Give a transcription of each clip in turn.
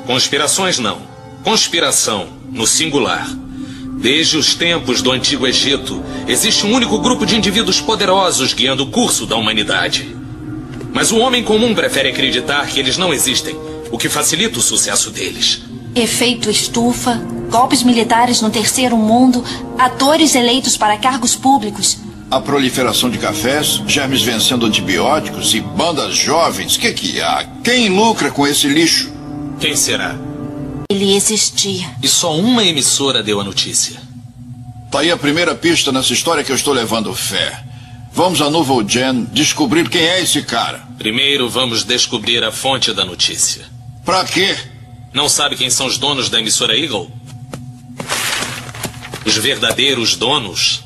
Conspirações não. Conspiração, no singular. Desde os tempos do Antigo Egito, existe um único grupo de indivíduos poderosos guiando o curso da humanidade. Mas o homem comum prefere acreditar que eles não existem, o que facilita o sucesso deles. Efeito estufa, golpes militares no terceiro mundo, atores eleitos para cargos públicos. A proliferação de cafés, germes vencendo antibióticos e bandas jovens. Que há? Quem lucra com esse lixo? Quem será? Ele existia. E só uma emissora deu a notícia. Tá aí a primeira pista nessa história que eu estou levando fé. Vamos a Nouveau Gen descobrir quem é esse cara. Primeiro vamos descobrir a fonte da notícia. Pra quê? Não sabe quem são os donos da emissora Eagle? Os verdadeiros donos?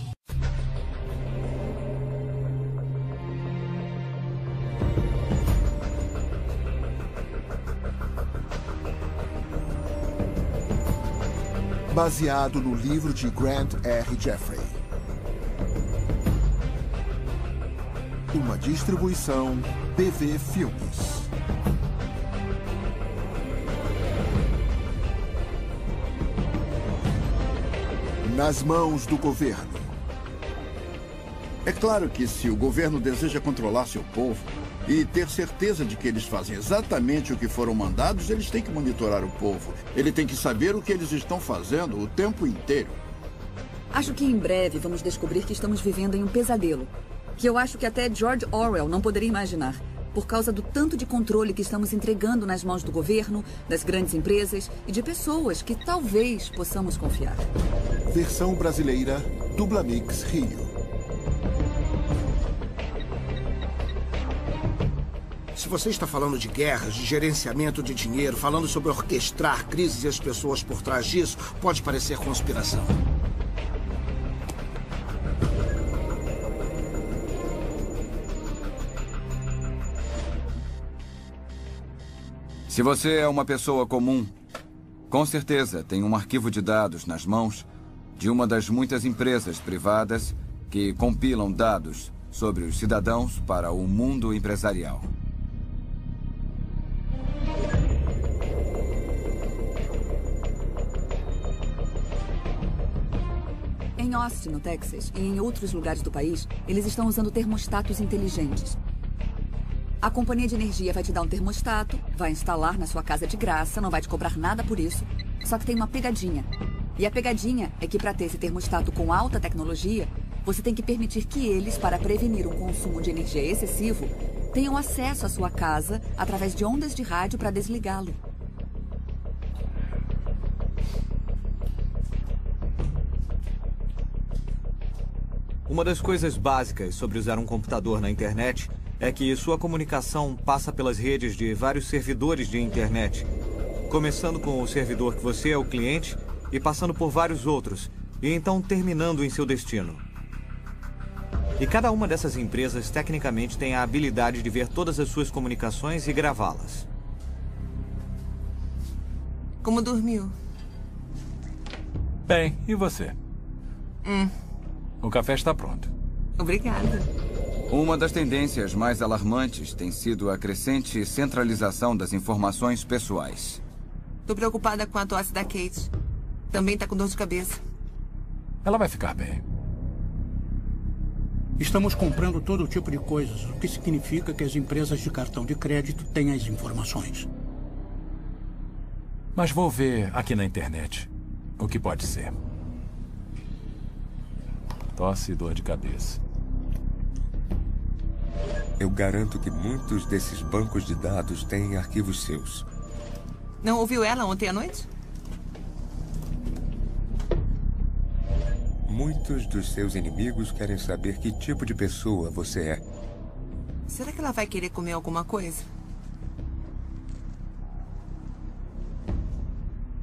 Baseado no livro de Grant R. Jeffrey. Uma distribuição BV Filmes. Nas mãos do governo. É claro que se o governo deseja controlar seu povo e ter certeza de que eles fazem exatamente o que foram mandados, eles têm que monitorar o povo. Ele tem que saber o que eles estão fazendo o tempo inteiro. Acho que em breve vamos descobrir que estamos vivendo em um pesadelo. Que eu acho que até George Orwell não poderia imaginar. Por causa do tanto de controle que estamos entregando nas mãos do governo, das grandes empresas e de pessoas que talvez possamos confiar. Versão brasileira, Dublamix Rio. Se você está falando de guerras, de gerenciamento de dinheiro, falando sobre orquestrar crises e as pessoas por trás disso, pode parecer conspiração. Se você é uma pessoa comum, com certeza tem um arquivo de dados nas mãos de uma das muitas empresas privadas que compilam dados sobre os cidadãos para o mundo empresarial. Em Austin, no Texas, e em outros lugares do país, eles estão usando termostatos inteligentes. A companhia de energia vai te dar um termostato, vai instalar na sua casa de graça, não vai te cobrar nada por isso. Só que tem uma pegadinha. E a pegadinha é que para ter esse termostato com alta tecnologia, você tem que permitir que eles, para prevenir um consumo de energia excessivo, tenham acesso à sua casa através de ondas de rádio para desligá-lo. Uma das coisas básicas sobre usar um computador na internet é que sua comunicação passa pelas redes de vários servidores de internet, começando com o servidor que você é o cliente e passando por vários outros, e então terminando em seu destino. E cada uma dessas empresas tecnicamente tem a habilidade de ver todas as suas comunicações e gravá-las. Como dormiu? Bem, e você? O café está pronto. Obrigada. Uma das tendências mais alarmantes tem sido a crescente centralização das informações pessoais. Tô preocupada com a tosse da Kate. Também tá com dor de cabeça. Ela vai ficar bem. Estamos comprando todo tipo de coisas, o que significa que as empresas de cartão de crédito têm as informações. Mas vou ver aqui na internet o que pode ser. Tosse e dor de cabeça. Eu garanto que muitos desses bancos de dados têm arquivos seus. Não ouviu ela ontem à noite? Muitos dos seus inimigos querem saber que tipo de pessoa você é. Será que ela vai querer comer alguma coisa?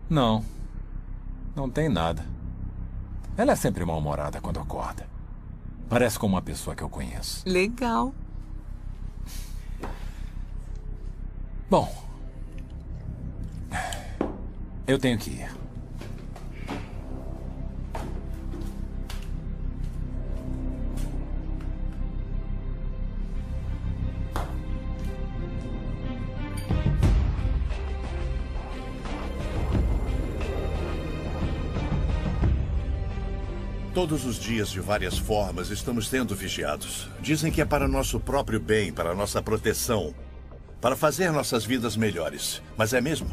Não. Não tem nada. Ela é sempre mal-humorada quando acorda. Parece como uma pessoa que eu conheço. Legal. Bom, eu tenho que ir. Todos os dias, de várias formas, estamos sendo vigiados. Dizem que é para nosso próprio bem, para nossa proteção, para fazer nossas vidas melhores. Mas é mesmo?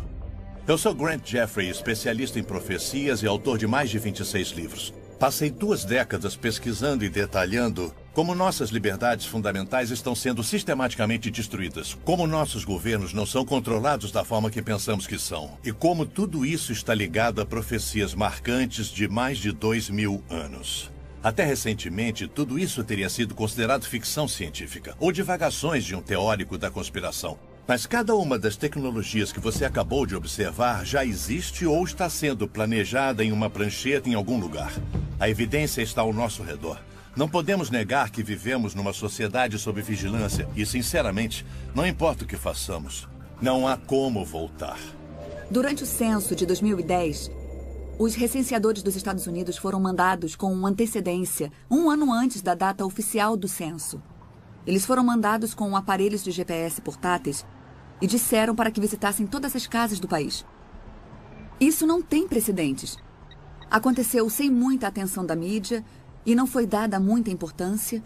Eu sou Grant Jeffrey, especialista em profecias e autor de mais de 26 livros. Passei 2 décadas pesquisando e detalhando como nossas liberdades fundamentais estão sendo sistematicamente destruídas, como nossos governos não são controlados da forma que pensamos que são, e como tudo isso está ligado a profecias marcantes de mais de 2000 anos. Até recentemente, tudo isso teria sido considerado ficção científica, ou divagações de um teórico da conspiração. Mas cada uma das tecnologias que você acabou de observar já existe ou está sendo planejada em uma prancheta em algum lugar. A evidência está ao nosso redor. Não podemos negar que vivemos numa sociedade sob vigilância e, sinceramente, não importa o que façamos, não há como voltar. Durante o censo de 2010, os recenseadores dos Estados Unidos foram mandados com antecedência, 1 ano antes da data oficial do censo. Eles foram mandados com aparelhos de GPS portáteis e disseram para que visitassem todas as casas do país. Isso não tem precedentes. Aconteceu sem muita atenção da mídia e não foi dada muita importância.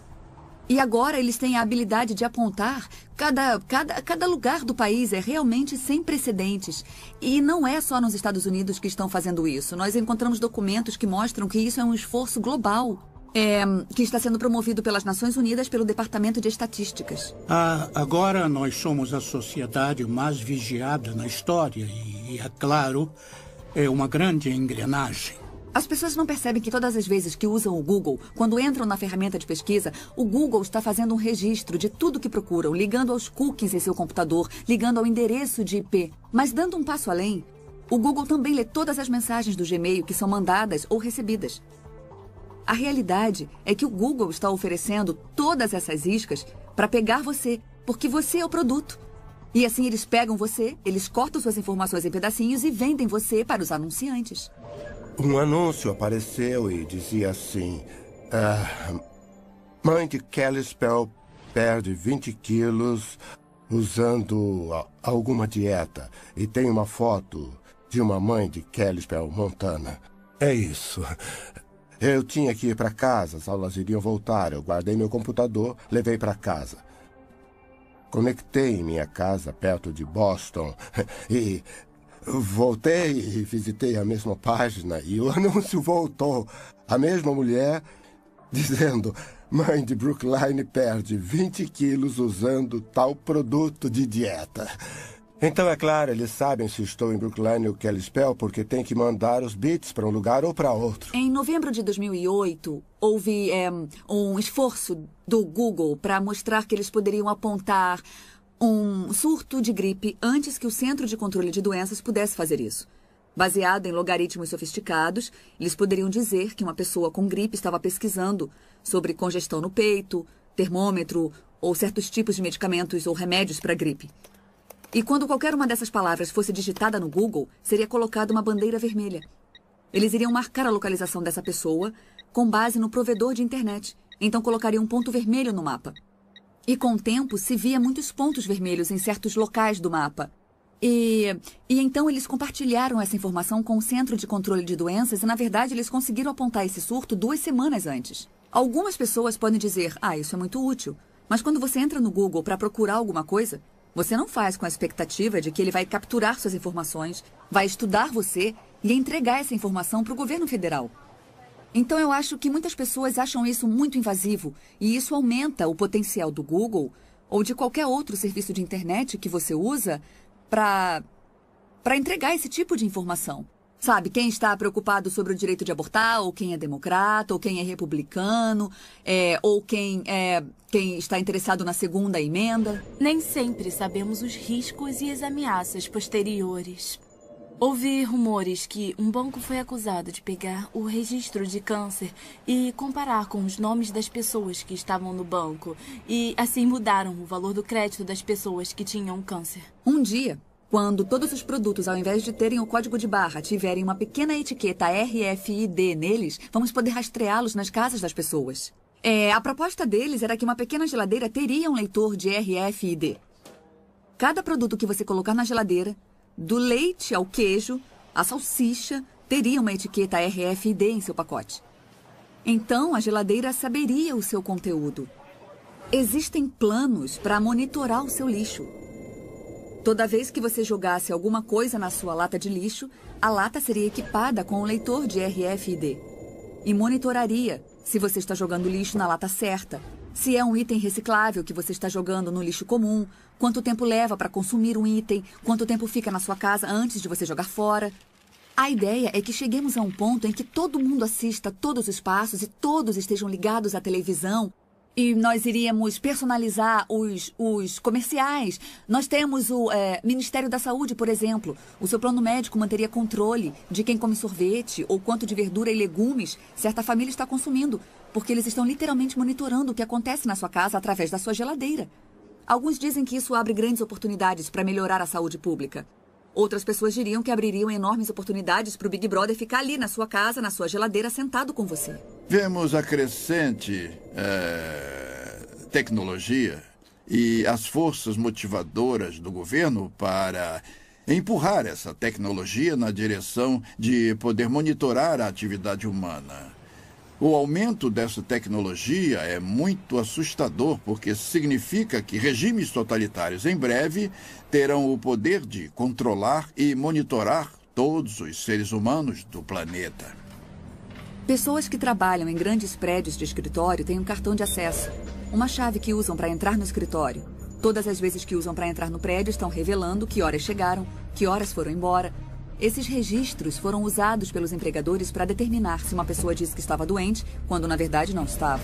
E agora eles têm a habilidade de apontar cada lugar do país. É realmente sem precedentes. E não é só nos Estados Unidos que estão fazendo isso. Nós encontramos documentos que mostram que isso é um esforço global. Que está sendo promovido pelas Nações Unidas pelo Departamento de Estatísticas. Agora nós somos a sociedade mais vigiada na história e, é claro, é uma grande engrenagem. As pessoas não percebem que todas as vezes que usam o Google, quando entram na ferramenta de pesquisa, o Google está fazendo um registro de tudo que procuram, ligando aos cookies em seu computador, ligando ao endereço de IP. Mas dando um passo além, o Google também lê todas as mensagens do Gmail que são mandadas ou recebidas. A realidade é que o Google está oferecendo todas essas iscas para pegar você, porque você é o produto. E assim eles pegam você, eles cortam suas informações em pedacinhos e vendem você para os anunciantes. Um anúncio apareceu e dizia assim: mãe de Kelly Spell perde 20 quilos usando alguma dieta. E tem uma foto de uma mãe de Kelly Spell, Montana. É isso. Eu tinha que ir para casa, as aulas iriam voltar. Eu guardei meu computador, levei para casa. Conectei em minha casa, perto de Boston, e voltei e visitei a mesma página. E o anúncio voltou. A mesma mulher dizendo: mãe de Brookline perde 20 quilos usando tal produto de dieta. Então, é claro, eles sabem se estou em Brookline ou Kalispell, porque tem que mandar os bits para um lugar ou para outro. Em novembro de 2008, houve um esforço do Google para mostrar que eles poderiam apontar um surto de gripe antes que o Centro de Controle de Doenças pudesse fazer isso. Baseado em logaritmos sofisticados, eles poderiam dizer que uma pessoa com gripe estava pesquisando sobre congestão no peito, termômetro ou certos tipos de medicamentos ou remédios para gripe. E quando qualquer uma dessas palavras fosse digitada no Google, seria colocada uma bandeira vermelha. Eles iriam marcar a localização dessa pessoa com base no provedor de internet. Então colocariam um ponto vermelho no mapa. E com o tempo se via muitos pontos vermelhos em certos locais do mapa. E então eles compartilharam essa informação com o Centro de Controle de Doenças e, na verdade, eles conseguiram apontar esse surto 2 semanas antes. Algumas pessoas podem dizer: isso é muito útil. Mas quando você entra no Google para procurar alguma coisa, você não faz com a expectativa de que ele vai capturar suas informações, vai estudar você e entregar essa informação para o governo federal. Então eu acho que muitas pessoas acham isso muito invasivo e isso aumenta o potencial do Google ou de qualquer outro serviço de internet que você usa para entregar esse tipo de informação. Sabe, quem está preocupado sobre o direito de abortar, ou quem é democrata, ou quem é republicano, ou quem está interessado na segunda emenda. Nem sempre sabemos os riscos e as ameaças posteriores. Ouvi rumores que um banco foi acusado de pegar o registro de câncer e comparar com os nomes das pessoas que estavam no banco. E assim mudaram o valor do crédito das pessoas que tinham câncer. Um dia, quando todos os produtos, ao invés de terem o código de barra, tiverem uma pequena etiqueta RFID neles, vamos poder rastreá-los nas casas das pessoas. A proposta deles era que uma pequena geladeira teria um leitor de RFID. Cada produto que você colocar na geladeira, do leite ao queijo, a salsicha, teria uma etiqueta RFID em seu pacote. Então a geladeira saberia o seu conteúdo. Existem planos para monitorar o seu lixo. Toda vez que você jogasse alguma coisa na sua lata de lixo, a lata seria equipada com um leitor de RFID e monitoraria se você está jogando lixo na lata certa, se é um item reciclável que você está jogando no lixo comum, quanto tempo leva para consumir um item, quanto tempo fica na sua casa antes de você jogar fora. A ideia é que cheguemos a um ponto em que todo mundo assista todos os passos e todos estejam ligados à televisão. E nós iríamos personalizar os comerciais. Nós temos o Ministério da Saúde, por exemplo. O seu plano médico manteria controle de quem come sorvete ou quanto de verdura e legumes certa família está consumindo, porque eles estão literalmente monitorando o que acontece na sua casa através da sua geladeira. Alguns dizem que isso abre grandes oportunidades para melhorar a saúde pública. Outras pessoas diriam que abririam enormes oportunidades para o Big Brother ficar ali na sua casa, na sua geladeira, sentado com você. Vemos a crescente tecnologia e as forças motivadoras do governo para empurrar essa tecnologia na direção de poder monitorar a atividade humana. O aumento dessa tecnologia é muito assustador, porque significa que regimes totalitários em breve terão o poder de controlar e monitorar todos os seres humanos do planeta. Pessoas que trabalham em grandes prédios de escritório têm um cartão de acesso, uma chave que usam para entrar no escritório. Todas as vezes que usam para entrar no prédio estão revelando que horas chegaram, que horas foram embora. Esses registros foram usados pelos empregadores para determinar se uma pessoa disse que estava doente, quando na verdade não estava.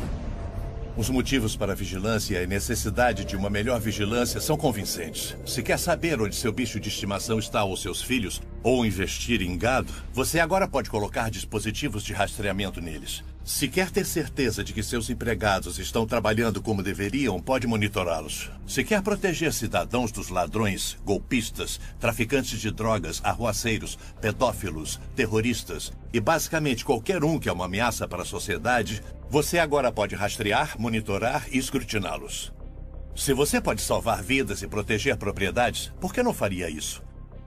Os motivos para a vigilância e a necessidade de uma melhor vigilância são convincentes. Se quer saber onde seu bicho de estimação está ou seus filhos, ou investir em gado, você agora pode colocar dispositivos de rastreamento neles. Se quer ter certeza de que seus empregados estão trabalhando como deveriam, pode monitorá-los. Se quer proteger cidadãos dos ladrões, golpistas, traficantes de drogas, arruaceiros, pedófilos, terroristas e basicamente qualquer um que é uma ameaça para a sociedade, você agora pode rastrear, monitorar e escrutiná-los. Se você pode salvar vidas e proteger propriedades, por que não faria isso?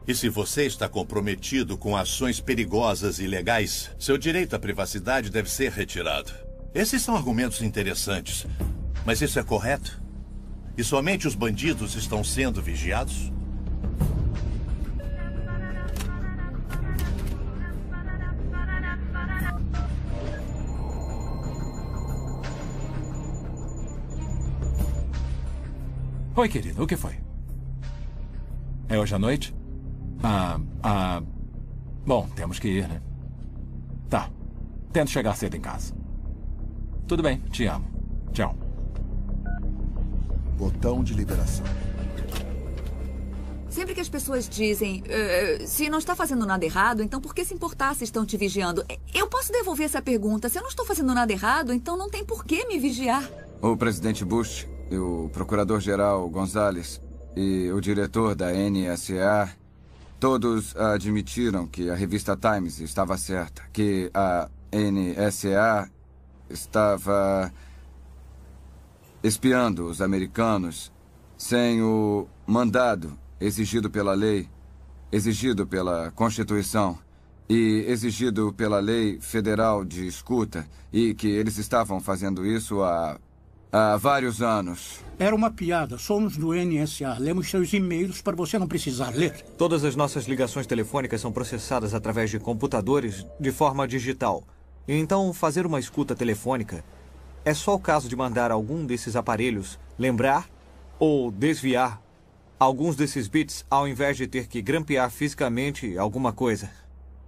E se você está comprometido com ações perigosas e ilegais, seu direito à privacidade deve ser retirado. Esses são argumentos interessantes, mas isso é correto? E somente os bandidos estão sendo vigiados? Oi, querido, o que foi? É hoje à noite? Bom, temos que ir, né? Tá. Tento chegar cedo em casa. Tudo bem, te amo. Tchau. Botão de liberação. Sempre que as pessoas dizem, se não está fazendo nada errado, então por que se importar se estão te vigiando? Eu posso devolver essa pergunta. Se eu não estou fazendo nada errado, então não tem por que me vigiar. O presidente Bush, e o procurador-geral Gonzales e o diretor da NSA, todos admitiram que a revista Times estava certa, que a NSA estava espiando os americanos sem o mandado exigido pela lei, exigido pela Constituição e exigido pela lei federal de escuta, e que eles estavam fazendo isso há vários anos. Era uma piada. Somos do NSA. Lemos seus e-mails para você não precisar ler. Todas as nossas ligações telefônicas são processadas através de computadores de forma digital. Então, fazer uma escuta telefônica é só o caso de mandar algum desses aparelhos lembrar ou desviar alguns desses bits ao invés de ter que grampear fisicamente alguma coisa.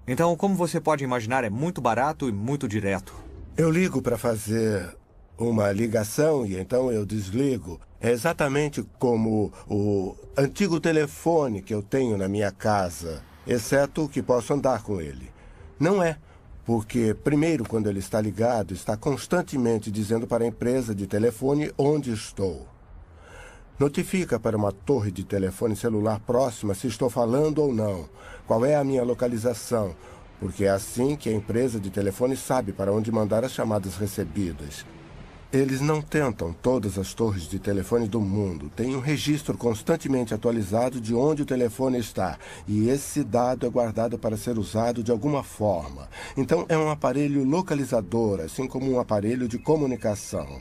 Então, como você pode imaginar, é muito barato e muito direto. Eu ligo para fazer uma ligação e então eu desligo. É exatamente como o antigo telefone que eu tenho na minha casa, exceto que posso andar com ele. Não é, porque primeiro, quando ele está ligado, está constantemente dizendo para a empresa de telefone onde estou. Notifica para uma torre de telefone celular próxima se estou falando ou não, qual é a minha localização, porque é assim que a empresa de telefone sabe para onde mandar as chamadas recebidas. Eles não tentam todas as torres de telefone do mundo. Tem um registro constantemente atualizado de onde o telefone está. E esse dado é guardado para ser usado de alguma forma. Então é um aparelho localizador, assim como um aparelho de comunicação.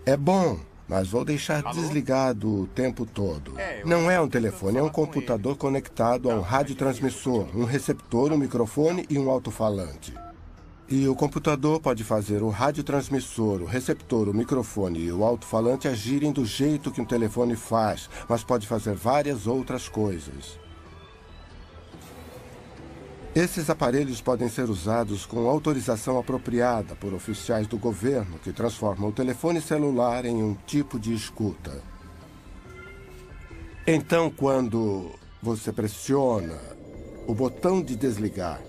É bom, mas vou deixar desligado o tempo todo. Não é um telefone, é um computador conectado a um radiotransmissor, um receptor, um microfone e um alto-falante. E o computador pode fazer o radiotransmissor, o receptor, o microfone e o alto-falante agirem do jeito que um telefone faz, mas pode fazer várias outras coisas. Esses aparelhos podem ser usados com autorização apropriada por oficiais do governo que transformam o telefone celular em um tipo de escuta. Então, quando você pressiona o botão de desligar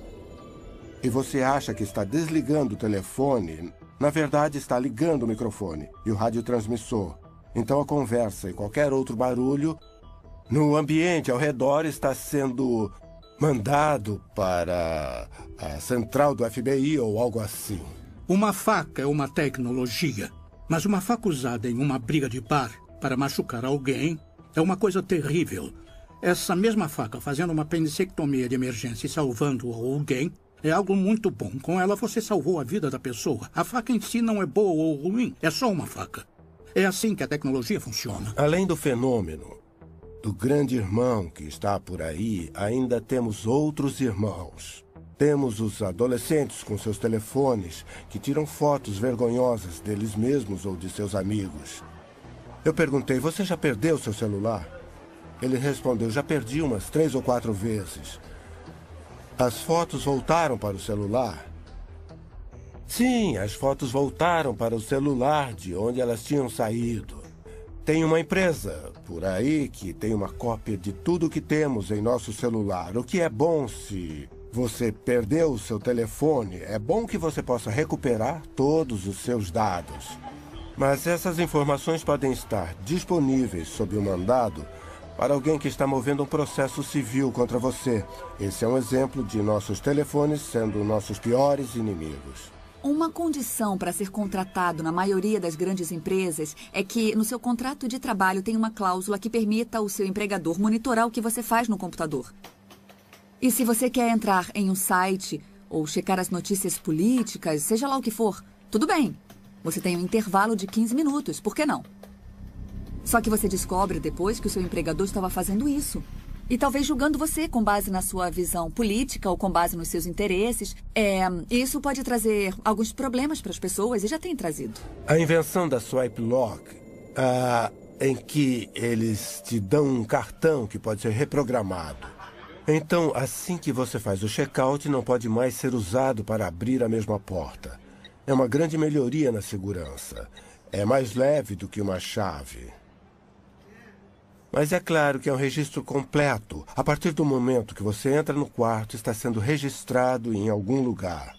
e você acha que está desligando o telefone, na verdade está ligando o microfone e o radiotransmissor. Então a conversa e qualquer outro barulho no ambiente ao redor está sendo mandado para a central do FBI ou algo assim. Uma faca é uma tecnologia, mas uma faca usada em uma briga de bar para machucar alguém é uma coisa terrível. Essa mesma faca fazendo uma apendicectomia de emergência e salvando alguém é algo muito bom. Com ela você salvou a vida da pessoa. A faca em si não é boa ou ruim, é só uma faca. É assim que a tecnologia funciona. Além do fenômeno do grande irmão que está por aí, ainda temos outros irmãos. Temos os adolescentes com seus telefones que tiram fotos vergonhosas deles mesmos ou de seus amigos. Eu perguntei, você já perdeu seu celular? Ele respondeu, já perdi umas 3 ou 4 vezes. As fotos voltaram para o celular? Sim, as fotos voltaram para o celular de onde elas tinham saído. Tem uma empresa por aí que tem uma cópia de tudo que temos em nosso celular. O que é bom se você perdeu o seu telefone, é bom que você possa recuperar todos os seus dados. Mas essas informações podem estar disponíveis sob o mandado para alguém que está movendo um processo civil contra você. Esse é um exemplo de nossos telefones sendo nossos piores inimigos. Uma condição para ser contratado na maioria das grandes empresas é que no seu contrato de trabalho tem uma cláusula que permita ao seu empregador monitorar o que você faz no computador. E se você quer entrar em um site ou checar as notícias políticas, seja lá o que for, tudo bem. Você tem um intervalo de 15 minutos, por que não? Só que você descobre depois que o seu empregador estava fazendo isso. E talvez julgando você com base na sua visão política ou com base nos seus interesses. Isso pode trazer alguns problemas para as pessoas e já tem trazido. A invenção da Swipe Lock, em que eles te dão um cartão que pode ser reprogramado. Então, assim que você faz o check-out, não pode mais ser usado para abrir a mesma porta. É uma grande melhoria na segurança. É mais leve do que uma chave. Mas é claro que é um registro completo. A partir do momento que você entra no quarto, está sendo registrado em algum lugar.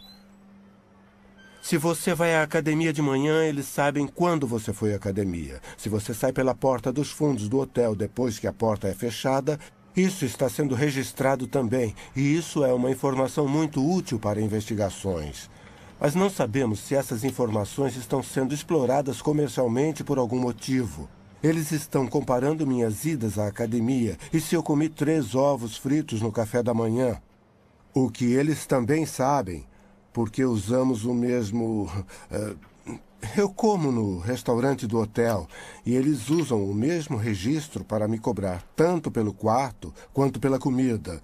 Se você vai à academia de manhã, eles sabem quando você foi à academia. Se você sai pela porta dos fundos do hotel depois que a porta é fechada, isso está sendo registrado também. E isso é uma informação muito útil para investigações. Mas não sabemos se essas informações estão sendo exploradas comercialmente por algum motivo. Eles estão comparando minhas idas à academia e se eu comi 3 ovos fritos no café da manhã. O que eles também sabem, porque usamos o mesmo... eu como no restaurante do hotel e eles usam o mesmo registro para me cobrar tanto pelo quarto quanto pela comida.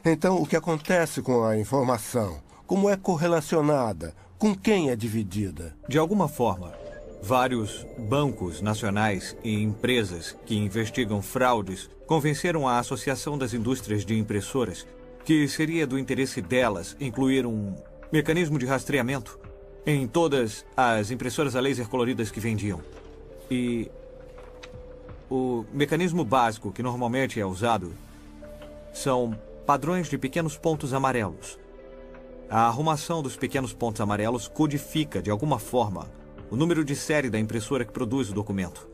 Então, o que acontece com a informação? Como é correlacionada? Com quem é dividida? De alguma forma, vários bancos nacionais e empresas que investigam fraudes convenceram a Associação das Indústrias de Impressoras que seria do interesse delas incluir um mecanismo de rastreamento em todas as impressoras a laser coloridas que vendiam. E o mecanismo básico que normalmente é usado são padrões de pequenos pontos amarelos. A arrumação dos pequenos pontos amarelos codifica, de alguma forma, o número de série da impressora que produz o documento.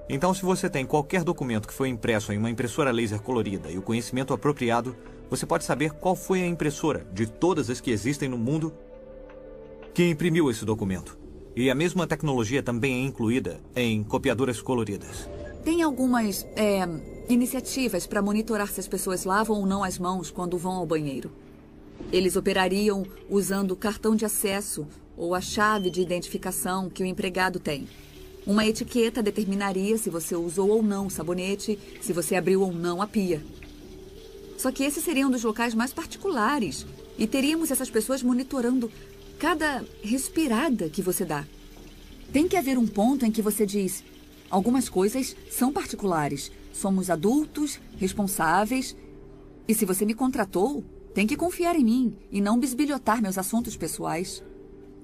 Então, se você tem qualquer documento que foi impresso em uma impressora laser colorida e o conhecimento apropriado, você pode saber qual foi a impressora, de todas as que existem no mundo, que imprimiu esse documento. E a mesma tecnologia também é incluída em copiadoras coloridas. Tem algumas iniciativas para monitorar se as pessoas lavam ou não as mãos quando vão ao banheiro. Eles operariam usando o cartão de acesso ou a chave de identificação que o empregado tem. Uma etiqueta determinaria se você usou ou não o sabonete, se você abriu ou não a pia. Só que esse seria um dos locais mais particulares e teríamos essas pessoas monitorando cada respirada que você dá. Tem que haver um ponto em que você diz: algumas coisas são particulares, somos adultos, responsáveis, e se você me contratou, tem que confiar em mim e não bisbilhotar meus assuntos pessoais.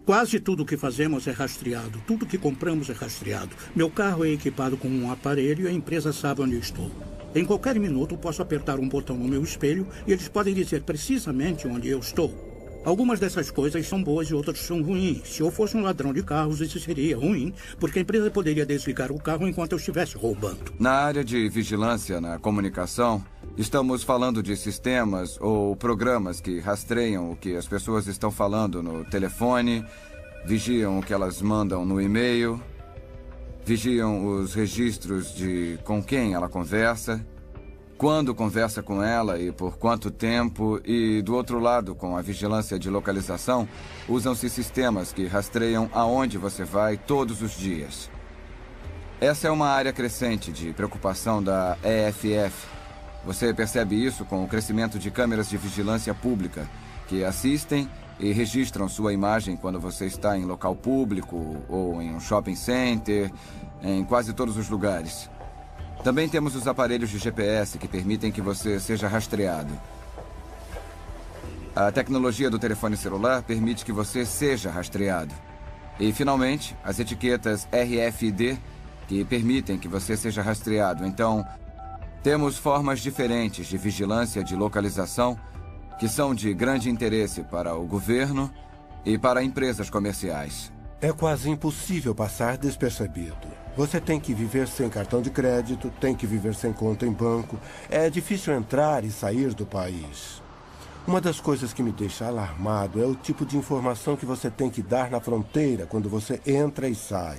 Quase tudo que fazemos é rastreado. Tudo que compramos é rastreado. Meu carro é equipado com um aparelho e a empresa sabe onde eu estou. Em qualquer minuto, posso apertar um botão no meu espelho e eles podem dizer precisamente onde eu estou. Algumas dessas coisas são boas e outras são ruins. Se eu fosse um ladrão de carros, isso seria ruim, porque a empresa poderia desligar o carro enquanto eu estivesse roubando. Na área de vigilância na comunicação, estamos falando de sistemas ou programas que rastreiam o que as pessoas estão falando no telefone, vigiam o que elas mandam no e-mail, vigiam os registros de com quem ela conversa, quando conversa com ela e por quanto tempo, e do outro lado, com a vigilância de localização, usam-se sistemas que rastreiam aonde você vai todos os dias. Essa é uma área crescente de preocupação da EFF. Você percebe isso com o crescimento de câmeras de vigilância pública, que assistem e registram sua imagem quando você está em local público ou em um shopping center, em quase todos os lugares. Também temos os aparelhos de GPS que permitem que você seja rastreado. A tecnologia do telefone celular permite que você seja rastreado. E, finalmente, as etiquetas RFID que permitem que você seja rastreado. Então, temos formas diferentes de vigilância de localização que são de grande interesse para o governo e para empresas comerciais. É quase impossível passar despercebido. Você tem que viver sem cartão de crédito, tem que viver sem conta em banco. É difícil entrar e sair do país. Uma das coisas que me deixa alarmado é o tipo de informação que você tem que dar na fronteira quando você entra e sai.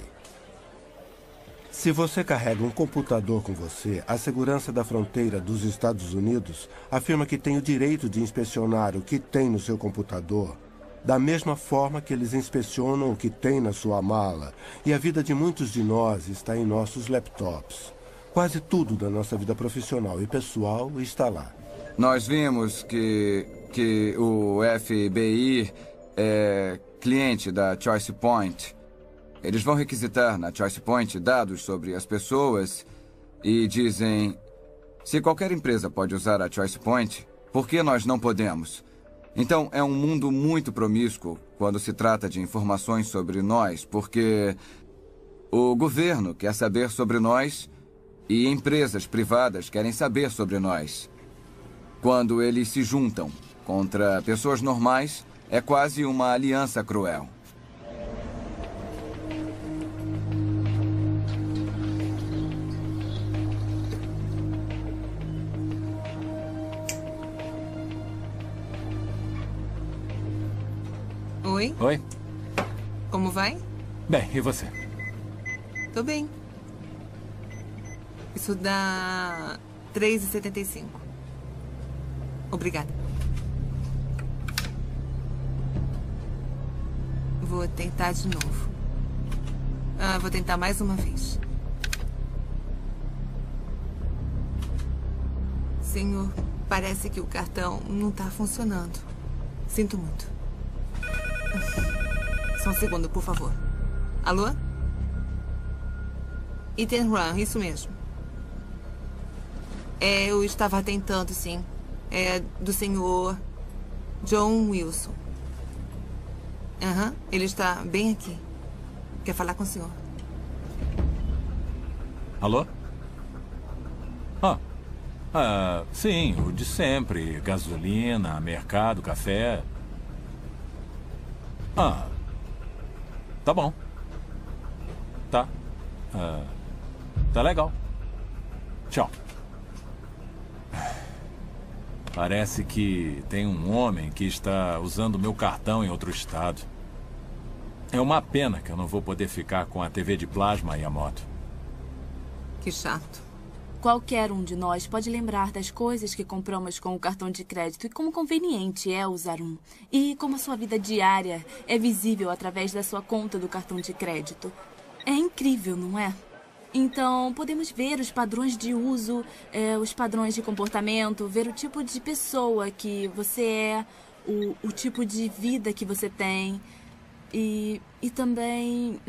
Se você carrega um computador com você, a segurança da fronteira dos Estados Unidos afirma que tem o direito de inspecionar o que tem no seu computador, da mesma forma que eles inspecionam o que tem na sua mala. E a vida de muitos de nós está em nossos laptops. Quase tudo da nossa vida profissional e pessoal está lá. Nós vimos que o FBI é cliente da Choice Point. Eles vão requisitar na Choice Point dados sobre as pessoas e dizem: se qualquer empresa pode usar a Choice Point, por que nós não podemos? Então, é um mundo muito promíscuo quando se trata de informações sobre nós, porque o governo quer saber sobre nós e empresas privadas querem saber sobre nós. Quando eles se juntam contra pessoas normais, é quase uma aliança cruel. Oi? Oi? Como vai? Bem, e você? Tô bem. Isso dá R$3,75. Obrigada. Vou tentar de novo. Vou tentar mais uma vez. Senhor, parece que o cartão não tá funcionando. Sinto muito. Só um segundo, por favor. Alô? Ethan Run, isso mesmo. Eu estava tentando, sim. É do senhor John Wilson. Ele está bem aqui. Quer falar com o senhor? Alô? Sim, o de sempre. Gasolina, mercado, café. Tá bom. Tá. Tá legal. Tchau. Parece que tem um homem que está usando meu cartão em outro estado. É uma pena que eu não vou poder ficar com a TV de plasma e a moto. Que chato. Qualquer um de nós pode lembrar das coisas que compramos com o cartão de crédito e como conveniente é usar um. E como a sua vida diária é visível através da sua conta do cartão de crédito. É incrível, não é? Então, podemos ver os padrões de uso, os padrões de comportamento, ver o tipo de pessoa que você é, o tipo de vida que você tem e também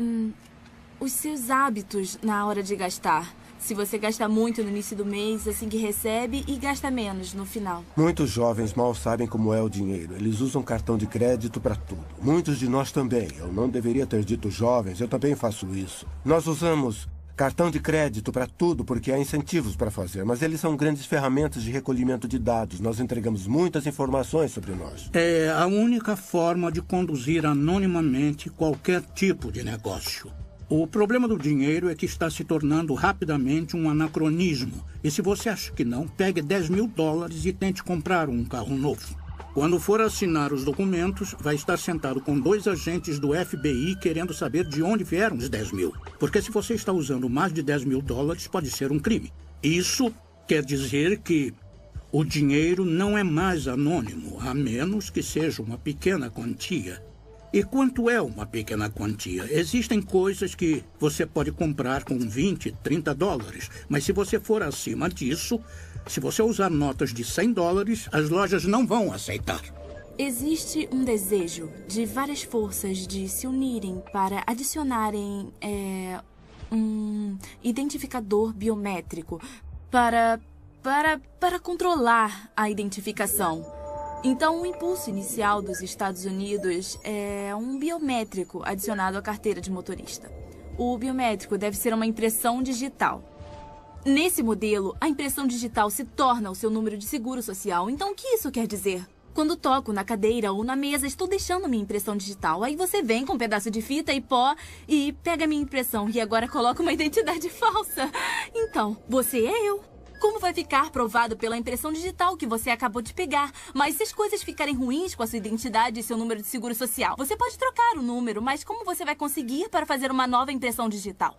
os seus hábitos na hora de gastar. Se você gasta muito no início do mês, assim que recebe, e gasta menos no final. Muitos jovens mal sabem como é o dinheiro. Eles usam cartão de crédito para tudo. Muitos de nós também. Eu não deveria ter dito jovens, eu também faço isso. Nós usamos cartão de crédito para tudo porque há incentivos para fazer, mas eles são grandes ferramentas de recolhimento de dados. Nós entregamos muitas informações sobre nós. É a única forma de conduzir anonimamente qualquer tipo de negócio. O problema do dinheiro é que está se tornando rapidamente um anacronismo. E se você acha que não, pegue $10.000 e tente comprar um carro novo. Quando for assinar os documentos, vai estar sentado com 2 agentes do FBI querendo saber de onde vieram os 10 mil. Porque se você está usando mais de $10.000, pode ser um crime. Isso quer dizer que o dinheiro não é mais anônimo, a menos que seja uma pequena quantia. E quanto é uma pequena quantia? Existem coisas que você pode comprar com $20, $30, mas se você for acima disso, se você usar notas de $100, as lojas não vão aceitar. Existe um desejo de várias forças de se unirem para adicionarem um identificador biométrico para controlar a identificação. Então, o impulso inicial dos Estados Unidos é um biométrico adicionado à carteira de motorista. O biométrico deve ser uma impressão digital. Nesse modelo, a impressão digital se torna o seu número de seguro social. Então, o que isso quer dizer? Quando toco na cadeira ou na mesa, estou deixando minha impressão digital. Aí você vem com um pedaço de fita e pó e pega minha impressão e agora coloca uma identidade falsa. Então, você é eu. Como vai ficar provado pela impressão digital que você acabou de pegar? Mas se as coisas ficarem ruins com a sua identidade e seu número de seguro social, você pode trocar o número, mas como você vai conseguir para fazer uma nova impressão digital?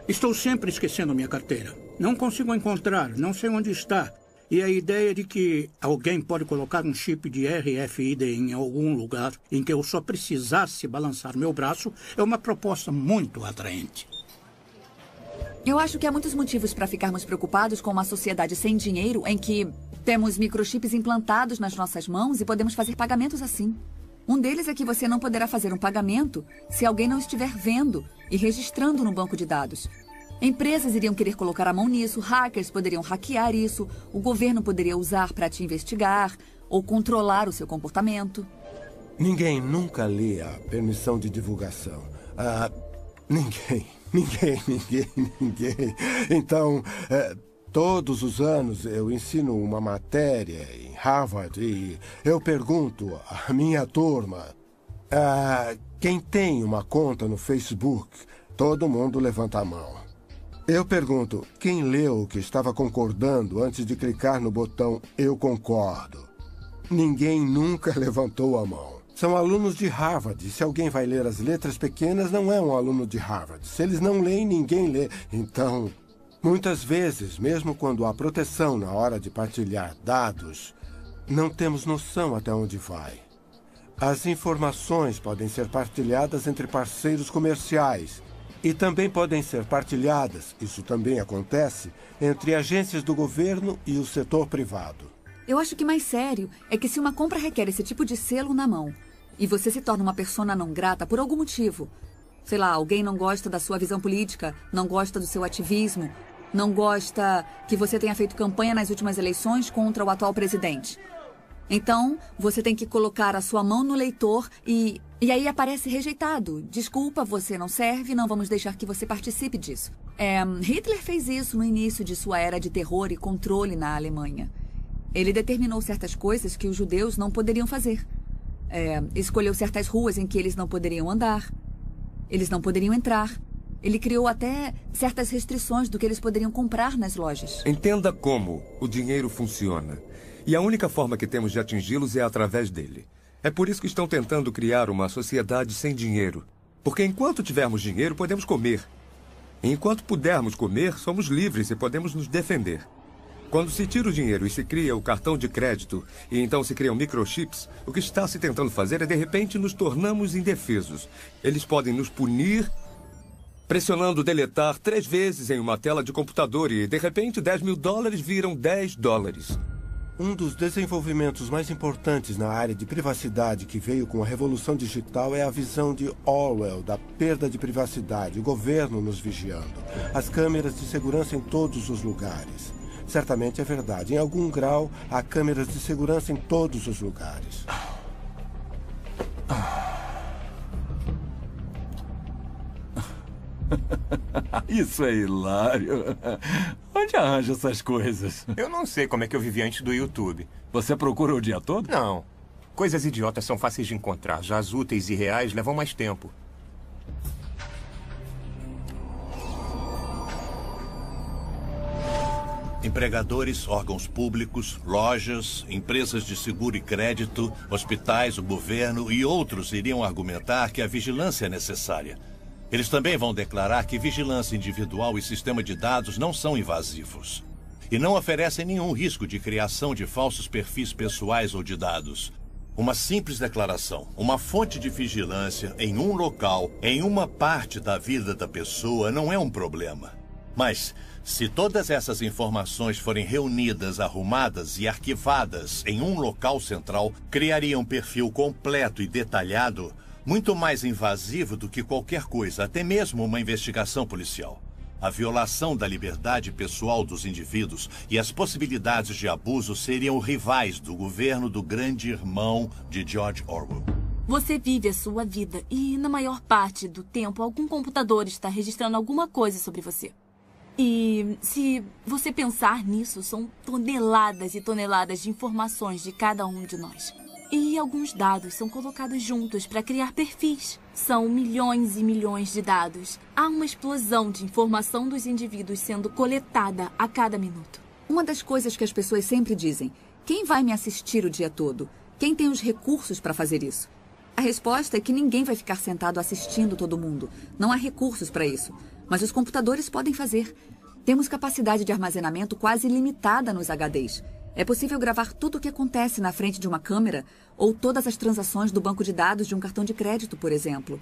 Estou sempre esquecendo minha carteira. Não consigo encontrar, não sei onde está. E a ideia de que alguém pode colocar um chip de RFID em algum lugar em que eu só precisasse balançar meu braço é uma proposta muito atraente. Eu acho que há muitos motivos para ficarmos preocupados com uma sociedade sem dinheiro em que temos microchips implantados nas nossas mãos e podemos fazer pagamentos assim. Um deles é que você não poderá fazer um pagamento se alguém não estiver vendo e registrando no banco de dados. Empresas iriam querer colocar a mão nisso, hackers poderiam hackear isso, o governo poderia usar para te investigar ou controlar o seu comportamento. Ninguém nunca lê a permissão de divulgação. Ninguém. Então, todos os anos eu ensino uma matéria em Harvard e eu pergunto à minha turma, quem tem uma conta no Facebook? Todo mundo levanta a mão. Eu pergunto, quem leu o que estava concordando antes de clicar no botão Eu concordo? Ninguém nunca levantou a mão. São alunos de Harvard. Se alguém vai ler as letras pequenas, não é um aluno de Harvard. Se eles não leem, ninguém lê. Então, muitas vezes, mesmo quando há proteção na hora de partilhar dados, não temos noção até onde vai. As informações podem ser partilhadas entre parceiros comerciais e também podem ser partilhadas, isso também acontece, entre agências do governo e o setor privado. Eu acho que mais sério é que se uma compra requer esse tipo de selo na mão e você se torna uma persona não grata por algum motivo, sei lá, alguém não gosta da sua visão política, não gosta do seu ativismo, não gosta que você tenha feito campanha nas últimas eleições contra o atual presidente. Então, você tem que colocar a sua mão no leitor e aí aparece rejeitado. Desculpa, você não serve, não vamos deixar que você participe disso. Hitler fez isso no início de sua era de terror e controle na Alemanha. Ele determinou certas coisas que os judeus não poderiam fazer. Escolheu certas ruas em que eles não poderiam andar. Eles não poderiam entrar. Ele criou até certas restrições do que eles poderiam comprar nas lojas. Entenda como o dinheiro funciona. E a única forma que temos de atingi-los é através dele. É por isso que estão tentando criar uma sociedade sem dinheiro. Porque enquanto tivermos dinheiro, podemos comer. E enquanto pudermos comer, somos livres e podemos nos defender. Quando se tira o dinheiro e se cria o cartão de crédito, e então se criam microchips, o que está se tentando fazer é, de repente, nos tornamos indefesos. Eles podem nos punir pressionando deletar 3 vezes em uma tela de computador e, de repente, $10.000 viram $10. Um dos desenvolvimentos mais importantes na área de privacidade que veio com a revolução digital é a visão de Orwell da perda de privacidade, o governo nos vigiando, as câmeras de segurança em todos os lugares. Certamente é verdade. Em algum grau, há câmeras de segurança em todos os lugares. Isso é hilário. Onde arranja essas coisas? Eu não sei como é que eu vivi antes do YouTube. Você procura o dia todo? Não. Coisas idiotas são fáceis de encontrar. Já as úteis e reais levam mais tempo. Empregadores, órgãos públicos, lojas, empresas de seguro e crédito, hospitais, o governo e outros iriam argumentar que a vigilância é necessária. Eles também vão declarar que vigilância individual e sistema de dados não são invasivos e não oferecem nenhum risco de criação de falsos perfis pessoais ou de dados. Uma simples declaração, uma fonte de vigilância em um local, em uma parte da vida da pessoa, não é um problema. Mas, se todas essas informações forem reunidas, arrumadas e arquivadas em um local central, criaria um perfil completo e detalhado, muito mais invasivo do que qualquer coisa, até mesmo uma investigação policial. A violação da liberdade pessoal dos indivíduos e as possibilidades de abuso seriam rivais do governo do grande irmão de George Orwell. Você vive a sua vida e, na maior parte do tempo, algum computador está registrando alguma coisa sobre você. E se você pensar nisso, são toneladas e toneladas de informações de cada um de nós. E alguns dados são colocados juntos para criar perfis. São milhões e milhões de dados. Há uma explosão de informação dos indivíduos sendo coletada a cada minuto. Uma das coisas que as pessoas sempre dizem: quem vai me assistir o dia todo? Quem tem os recursos para fazer isso? A resposta é que ninguém vai ficar sentado assistindo todo mundo. Não há recursos para isso. Mas os computadores podem fazer. Temos capacidade de armazenamento quase ilimitada nos HDs. É possível gravar tudo o que acontece na frente de uma câmera ou todas as transações do banco de dados de um cartão de crédito, por exemplo.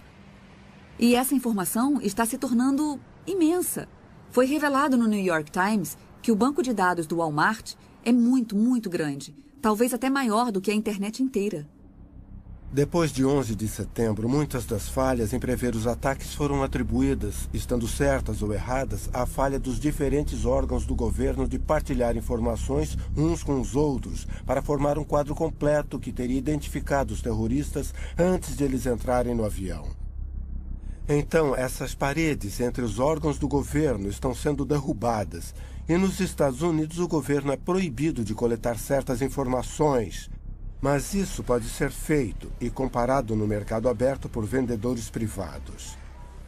E essa informação está se tornando imensa. Foi revelado no New York Times que o banco de dados do Walmart é muito, muito grande. Talvez até maior do que a internet inteira. Depois de 11 de setembro, muitas das falhas em prever os ataques foram atribuídas, estando certas ou erradas, à falha dos diferentes órgãos do governo de partilhar informações uns com os outros para formar um quadro completo que teria identificado os terroristas antes de eles entrarem no avião. Então, essas paredes entre os órgãos do governo estão sendo derrubadas e nos Estados Unidos o governo é proibido de coletar certas informações. Mas isso pode ser feito e comparado no mercado aberto por vendedores privados.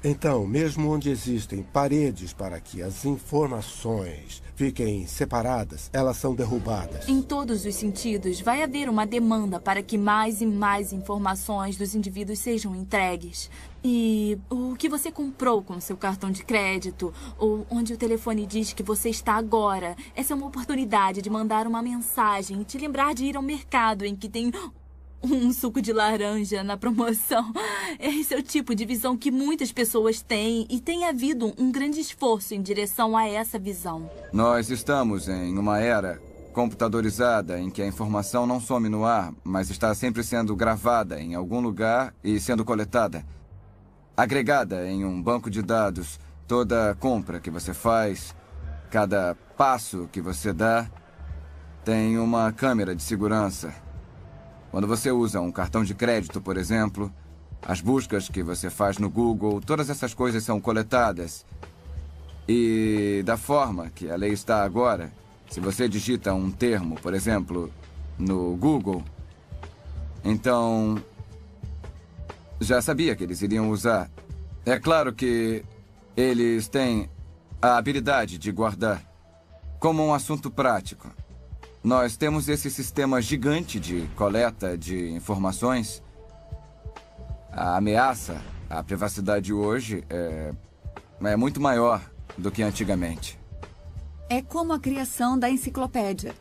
Então, mesmo onde existem paredes para que as informações fiquem separadas, elas são derrubadas. Em todos os sentidos, vai haver uma demanda para que mais e mais informações dos indivíduos sejam entregues. E o que você comprou com seu cartão de crédito, ou onde o telefone diz que você está agora, essa é uma oportunidade de mandar uma mensagem e te lembrar de ir ao mercado em que tem um suco de laranja na promoção. Esse é o tipo de visão que muitas pessoas têm e tem havido um grande esforço em direção a essa visão. Nós estamos em uma era computadorizada em que a informação não some no ar, mas está sempre sendo gravada em algum lugar e sendo coletada. Agregada em um banco de dados, toda compra que você faz, cada passo que você dá, tem uma câmera de segurança. Quando você usa um cartão de crédito, por exemplo, as buscas que você faz no Google, todas essas coisas são coletadas. E da forma que a lei está agora, se você digita um termo, por exemplo, no Google, então já sabia que eles iriam usar. É claro que eles têm a habilidade de guardar como um assunto prático. Nós temos esse sistema gigante de coleta de informações. A ameaça A privacidade hoje é muito maior do que antigamente. É como a criação da enciclopédia.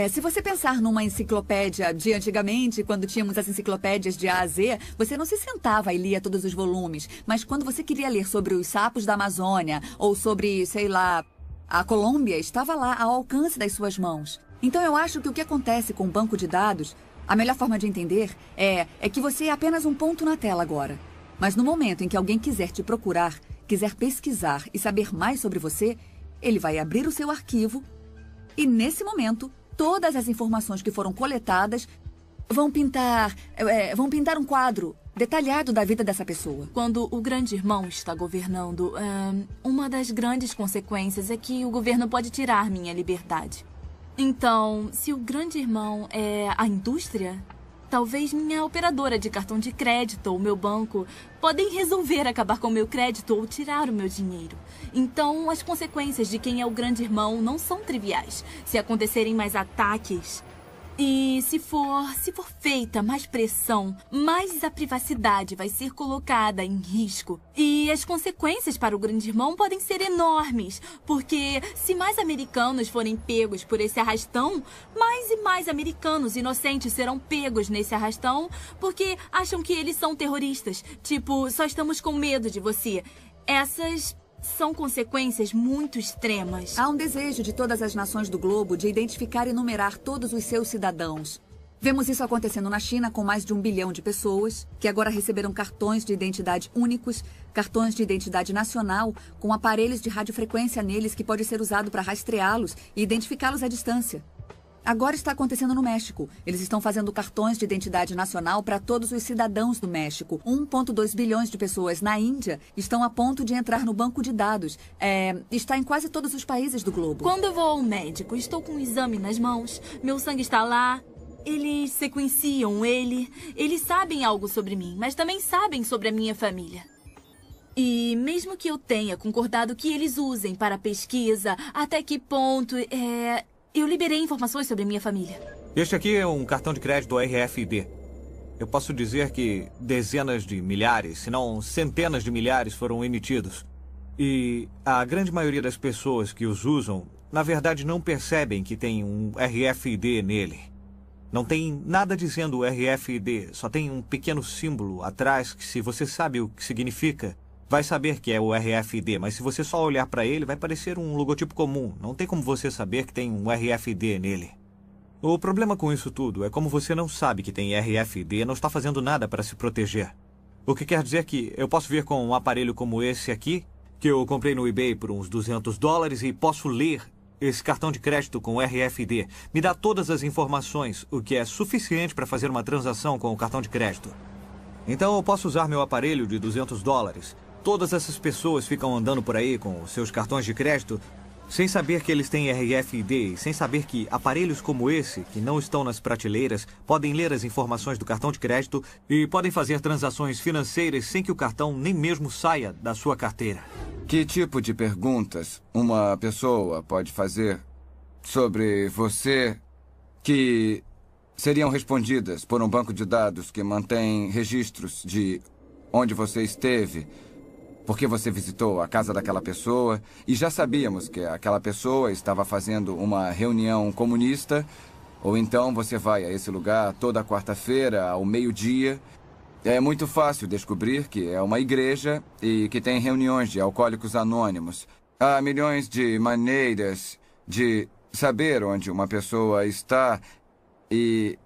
Se você pensar numa enciclopédia de antigamente, quando tínhamos as enciclopédias de A a Z, você não se sentava e lia todos os volumes. Mas quando você queria ler sobre os sapos da Amazônia ou sobre, sei lá, a Colômbia, estava lá ao alcance das suas mãos. Então eu acho que o que acontece com o banco de dados, a melhor forma de entender é que você é apenas um ponto na tela agora. Mas no momento em que alguém quiser te procurar, quiser pesquisar e saber mais sobre você, ele vai abrir o seu arquivo e, nesse momento, todas as informações que foram coletadas vão pintar um quadro detalhado da vida dessa pessoa. Quando o grande irmão está governando, uma das grandes consequências é que o governo pode tirar minha liberdade. Então, se o grande irmão é a indústria, talvez minha operadora de cartão de crédito ou meu banco podem resolver acabar com o meu crédito ou tirar o meu dinheiro. Então, as consequências de quem é o grande irmão não são triviais. Se acontecerem mais ataques e se for feita mais pressão, mais a privacidade vai ser colocada em risco. E as consequências para o grande irmão podem ser enormes, porque se mais americanos forem pegos por esse arrastão, mais e mais americanos inocentes serão pegos nesse arrastão porque acham que eles são terroristas. Tipo, só estamos com medo de você. Essas são consequências muito extremas. Há um desejo de todas as nações do globo de identificar e numerar todos os seus cidadãos. Vemos isso acontecendo na China com mais de 1 bilhão de pessoas, que agora receberam cartões de identidade únicos, cartões de identidade nacional, com aparelhos de radiofrequência neles que pode ser usado para rastreá-los e identificá-los à distância. Agora está acontecendo no México. Eles estão fazendo cartões de identidade nacional para todos os cidadãos do México. 1,2 bilhões de pessoas na Índia estão a ponto de entrar no banco de dados. Está em quase todos os países do globo. Quando eu vou ao médico, estou com um exame nas mãos, meu sangue está lá, eles sequenciam ele, eles sabem algo sobre mim, mas também sabem sobre a minha família. E mesmo que eu tenha concordado que eles usem para pesquisa, até que ponto eu liberei informações sobre minha família. Este aqui é um cartão de crédito RFID. Eu posso dizer que dezenas de milhares, se não centenas de milhares foram emitidos. E a grande maioria das pessoas que os usam, na verdade, não percebem que tem um RFID nele. Não tem nada dizendo RFID, só tem um pequeno símbolo atrás que, se você sabe o que significa, vai saber que é o RFID, mas se você só olhar para ele, vai parecer um logotipo comum. Não tem como você saber que tem um RFID nele. O problema com isso tudo é como você não sabe que tem RFID e não está fazendo nada para se proteger. O que quer dizer que eu posso vir com um aparelho como esse aqui, que eu comprei no eBay por uns $200 e posso ler esse cartão de crédito com RFID. Me dá todas as informações, o que é suficiente para fazer uma transação com o cartão de crédito. Então eu posso usar meu aparelho de $200. Todas essas pessoas ficam andando por aí com seus cartões de crédito sem saber que eles têm RFID, sem saber que aparelhos como esse, que não estão nas prateleiras, podem ler as informações do cartão de crédito e podem fazer transações financeiras sem que o cartão nem mesmo saia da sua carteira. Que tipo de perguntas uma pessoa pode fazer sobre você que seriam respondidas por um banco de dados que mantém registros de onde você esteve, porque você visitou a casa daquela pessoa e já sabíamos que aquela pessoa estava fazendo uma reunião comunista, ou então você vai a esse lugar toda quarta-feira ao meio-dia. É muito fácil descobrir que é uma igreja e que tem reuniões de alcoólicos anônimos. Há milhões de maneiras de saber onde uma pessoa está e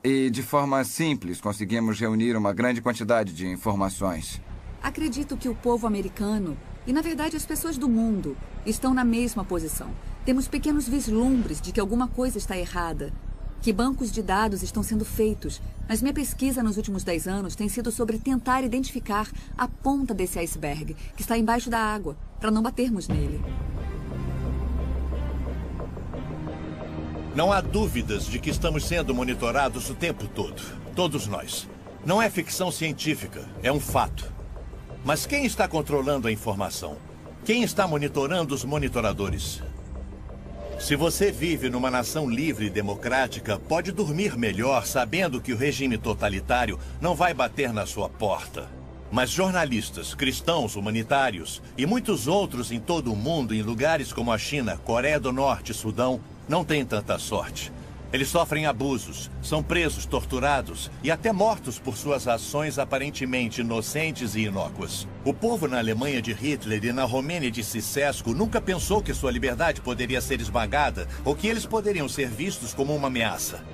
de forma simples conseguimos reunir uma grande quantidade de informações. Acredito que o povo americano, e na verdade as pessoas do mundo, estão na mesma posição. Temos pequenos vislumbres de que alguma coisa está errada, que bancos de dados estão sendo feitos, mas minha pesquisa nos últimos 10 anos tem sido sobre tentar identificar a ponta desse iceberg, que está embaixo da água, para não batermos nele. Não há dúvidas de que estamos sendo monitorados o tempo todo. Todos nós. Não é ficção científica, é um fato. Mas quem está controlando a informação? Quem está monitorando os monitoradores? Se você vive numa nação livre e democrática, pode dormir melhor sabendo que o regime totalitário não vai bater na sua porta. Mas jornalistas, cristãos, humanitários e muitos outros em todo o mundo, em lugares como a China, Coreia do Norte e Sudão, não têm tanta sorte. Eles sofrem abusos, são presos, torturados e até mortos por suas ações aparentemente inocentes e inócuas. O povo na Alemanha de Hitler e na Romênia de Ceausescu nunca pensou que sua liberdade poderia ser esmagada ou que eles poderiam ser vistos como uma ameaça.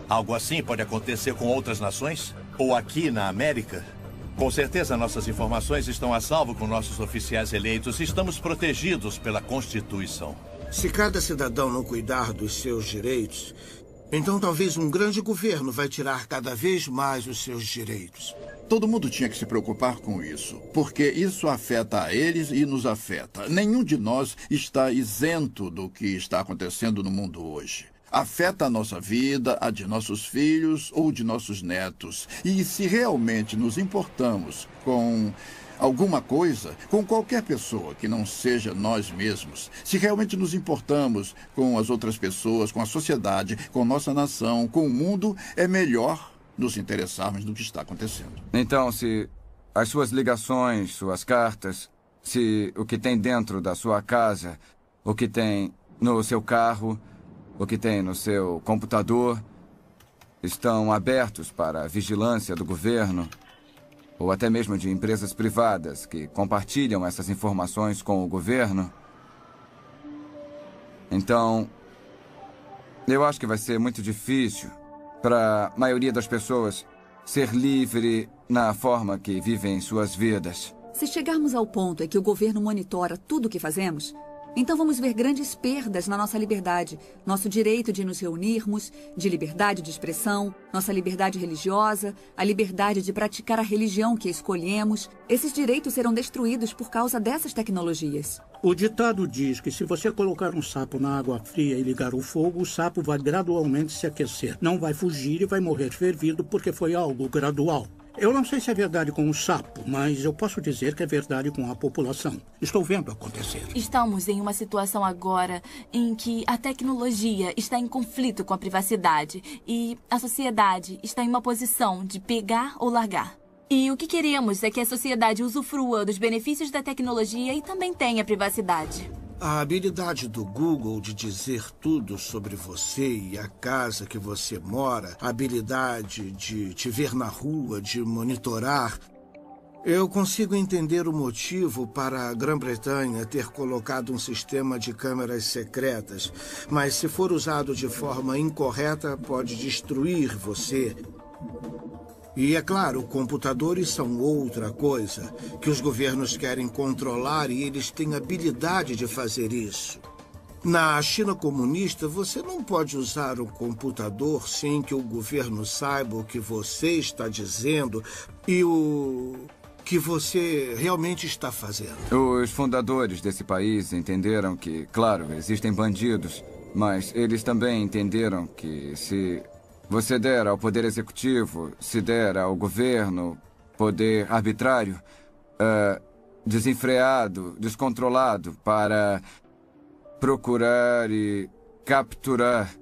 Algo assim pode acontecer com outras nações? Ou aqui na América? Com certeza nossas informações estão a salvo com nossos oficiais eleitos e estamos protegidos pela Constituição. Se cada cidadão não cuidar dos seus direitos, então talvez um grande governo vai tirar cada vez mais os seus direitos. Todo mundo tinha que se preocupar com isso, porque isso afeta a eles e nos afeta. Nenhum de nós está isento do que está acontecendo no mundo hoje. Afeta a nossa vida, a de nossos filhos ou de nossos netos. E se realmente nos importamos com alguma coisa, com qualquer pessoa que não seja nós mesmos, se realmente nos importamos com as outras pessoas, com a sociedade, com nossa nação, com o mundo, é melhor nos interessarmos no que está acontecendo. Então, se as suas ligações, suas cartas, se o que tem dentro da sua casa, o que tem no seu carro, o que tem no seu computador, estão abertos para a vigilância do governo, ou até mesmo de empresas privadas que compartilham essas informações com o governo, então, eu acho que vai ser muito difícil para a maioria das pessoas ser livre na forma que vivem suas vidas. Se chegarmos ao ponto em que o governo monitora tudo o que fazemos, então vamos ver grandes perdas na nossa liberdade, nosso direito de nos reunirmos, de liberdade de expressão, nossa liberdade religiosa, a liberdade de praticar a religião que escolhemos. Esses direitos serão destruídos por causa dessas tecnologias. O ditado diz que se você colocar um sapo na água fria e ligar o fogo, o sapo vai gradualmente se aquecer. Não vai fugir e vai morrer fervido porque foi algo gradual. Eu não sei se é verdade com o sapo, mas eu posso dizer que é verdade com a população. Estou vendo acontecer. Estamos em uma situação agora em que a tecnologia está em conflito com a privacidade e a sociedade está em uma posição de pegar ou largar. E o que queremos é que a sociedade usufrua dos benefícios da tecnologia e também tenha privacidade. A habilidade do Google de dizer tudo sobre você e a casa que você mora, a habilidade de te ver na rua, de monitorar. Eu consigo entender o motivo para a Grã-Bretanha ter colocado um sistema de câmeras secretas, mas se for usado de forma incorreta, pode destruir você. E, é claro, computadores são outra coisa, que os governos querem controlar e eles têm habilidade de fazer isso. Na China comunista, você não pode usar um computador sem que o governo saiba o que você está dizendo e o que você realmente está fazendo. Os fundadores desse país entenderam que, claro, existem bandidos, mas eles também entenderam que se você der ao poder executivo, se der ao governo poder arbitrário, desenfreado, descontrolado para procurar e capturar,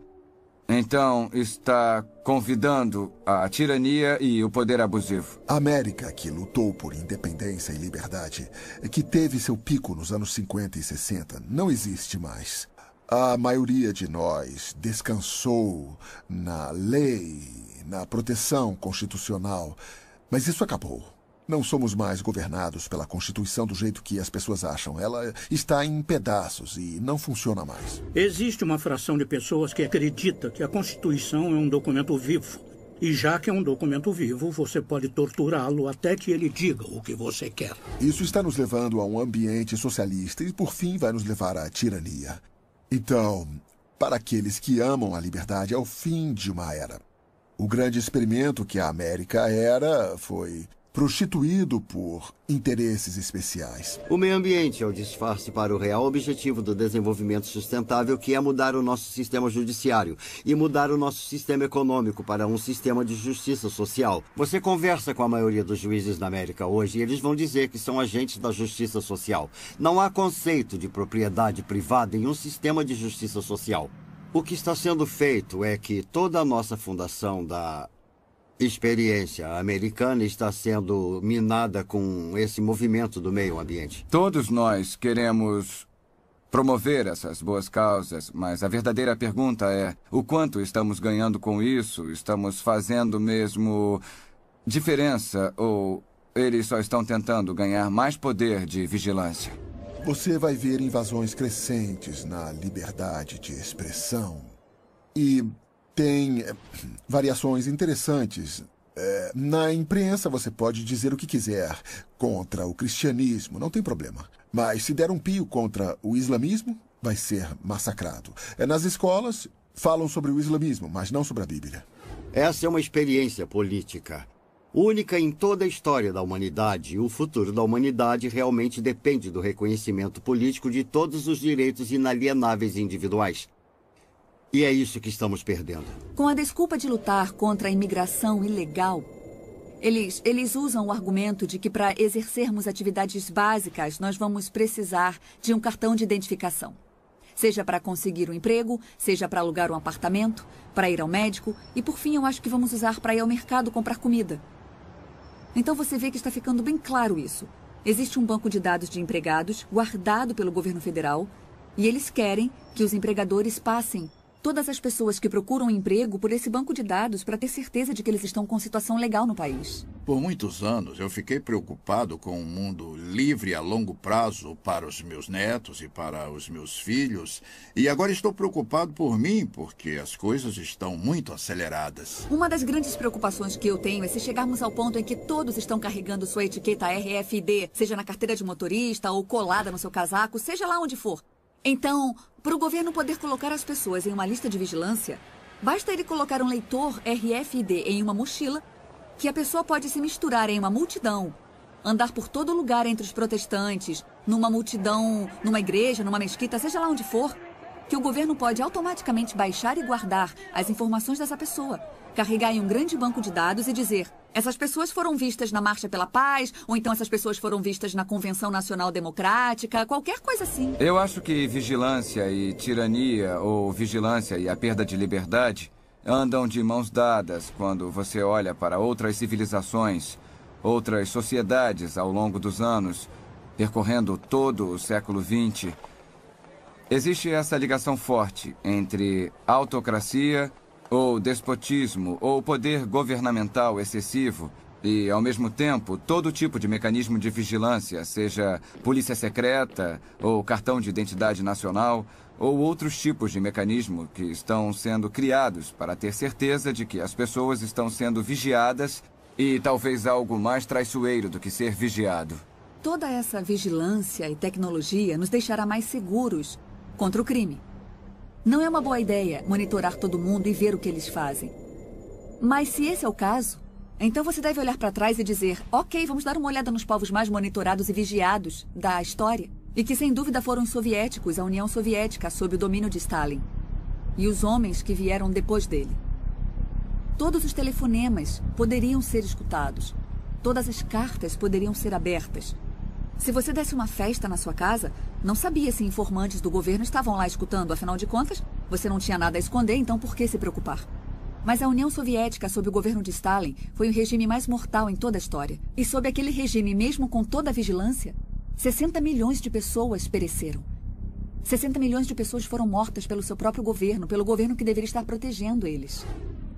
então está convidando a tirania e o poder abusivo. A América, que lutou por independência e liberdade, que teve seu pico nos anos 50 e 60, não existe mais. A maioria de nós descansou na lei, na proteção constitucional, mas isso acabou. Não somos mais governados pela Constituição do jeito que as pessoas acham. Ela está em pedaços e não funciona mais. Existe uma fração de pessoas que acredita que a Constituição é um documento vivo. E já que é um documento vivo, você pode torturá-lo até que ele diga o que você quer. Isso está nos levando a um ambiente socialista e, por fim, vai nos levar à tirania. Então, para aqueles que amam a liberdade, é o fim de uma era. O grande experimento que a América era foi prostituído por interesses especiais. O meio ambiente é o disfarce para o real objetivo do desenvolvimento sustentável, que é mudar o nosso sistema judiciário e mudar o nosso sistema econômico para um sistema de justiça social. Você conversa com a maioria dos juízes na América hoje e eles vão dizer que são agentes da justiça social. Não há conceito de propriedade privada em um sistema de justiça social. O que está sendo feito é que toda a nossa fundação da Experiência americana está sendo minada com esse movimento do meio ambiente. Todos nós queremos promover essas boas causas, mas a verdadeira pergunta é: o quanto estamos ganhando com isso? Estamos fazendo mesmo diferença ou eles só estão tentando ganhar mais poder de vigilância? Você vai ver invasões crescentes na liberdade de expressão. E tem variações interessantes. Na imprensa você pode dizer o que quiser contra o cristianismo, não tem problema. Mas se der um pio contra o islamismo, vai ser massacrado. Nas escolas, falam sobre o islamismo, mas não sobre a Bíblia. Essa é uma experiência política única em toda a história da humanidade. O futuro da humanidade realmente depende do reconhecimento político de todos os direitos inalienáveis e individuais. E é isso que estamos perdendo. Com a desculpa de lutar contra a imigração ilegal, eles usam o argumento de que para exercermos atividades básicas, nós vamos precisar de um cartão de identificação. Seja para conseguir um emprego, seja para alugar um apartamento, para ir ao médico e, por fim, eu acho que vamos usar para ir ao mercado comprar comida. Então você vê que está ficando bem claro isso. Existe um banco de dados de empregados guardado pelo governo federal e eles querem que os empregadores passem todas as pessoas que procuram emprego por esse banco de dados para ter certeza de que eles estão com situação legal no país. Por muitos anos, eu fiquei preocupado com um mundo livre a longo prazo para os meus netos e para os meus filhos. E agora estou preocupado por mim, porque as coisas estão muito aceleradas. Uma das grandes preocupações que eu tenho é se chegarmos ao ponto em que todos estão carregando sua etiqueta RFID, seja na carteira de motorista ou colada no seu casaco, seja lá onde for. Então, para o governo poder colocar as pessoas em uma lista de vigilância, basta ele colocar um leitor RFID em uma mochila, que a pessoa pode se misturar em uma multidão, andar por todo lugar entre os protestantes, numa multidão, numa igreja, numa mesquita, seja lá onde for, que o governo pode automaticamente baixar e guardar as informações dessa pessoa, carregar em um grande banco de dados e dizer: essas pessoas foram vistas na Marcha pela Paz, ou então essas pessoas foram vistas na Convenção Nacional Democrática, qualquer coisa assim. Eu acho que vigilância e tirania, ou vigilância e a perda de liberdade, andam de mãos dadas quando você olha para outras civilizações, outras sociedades ao longo dos anos, percorrendo todo o século XX. Existe essa ligação forte entre autocracia ou despotismo, ou poder governamental excessivo, e, ao mesmo tempo, todo tipo de mecanismo de vigilância, seja polícia secreta, ou cartão de identidade nacional, ou outros tipos de mecanismo que estão sendo criados para ter certeza de que as pessoas estão sendo vigiadas e talvez algo mais traiçoeiro do que ser vigiado. Toda essa vigilância e tecnologia nos deixará mais seguros contra o crime. Não é uma boa ideia monitorar todo mundo e ver o que eles fazem. Mas se esse é o caso, então você deve olhar para trás e dizer: ok, vamos dar uma olhada nos povos mais monitorados e vigiados da história. E que sem dúvida foram os soviéticos, a União Soviética, sob o domínio de Stalin. E os homens que vieram depois dele. Todos os telefonemas poderiam ser escutados. Todas as cartas poderiam ser abertas. Se você desse uma festa na sua casa, não sabia se informantes do governo estavam lá escutando. Afinal de contas, você não tinha nada a esconder, então por que se preocupar? Mas a União Soviética, sob o governo de Stalin, foi o regime mais mortal em toda a história. E sob aquele regime, mesmo com toda a vigilância, 60 milhões de pessoas pereceram. 60 milhões de pessoas foram mortas pelo seu próprio governo, pelo governo que deveria estar protegendo eles.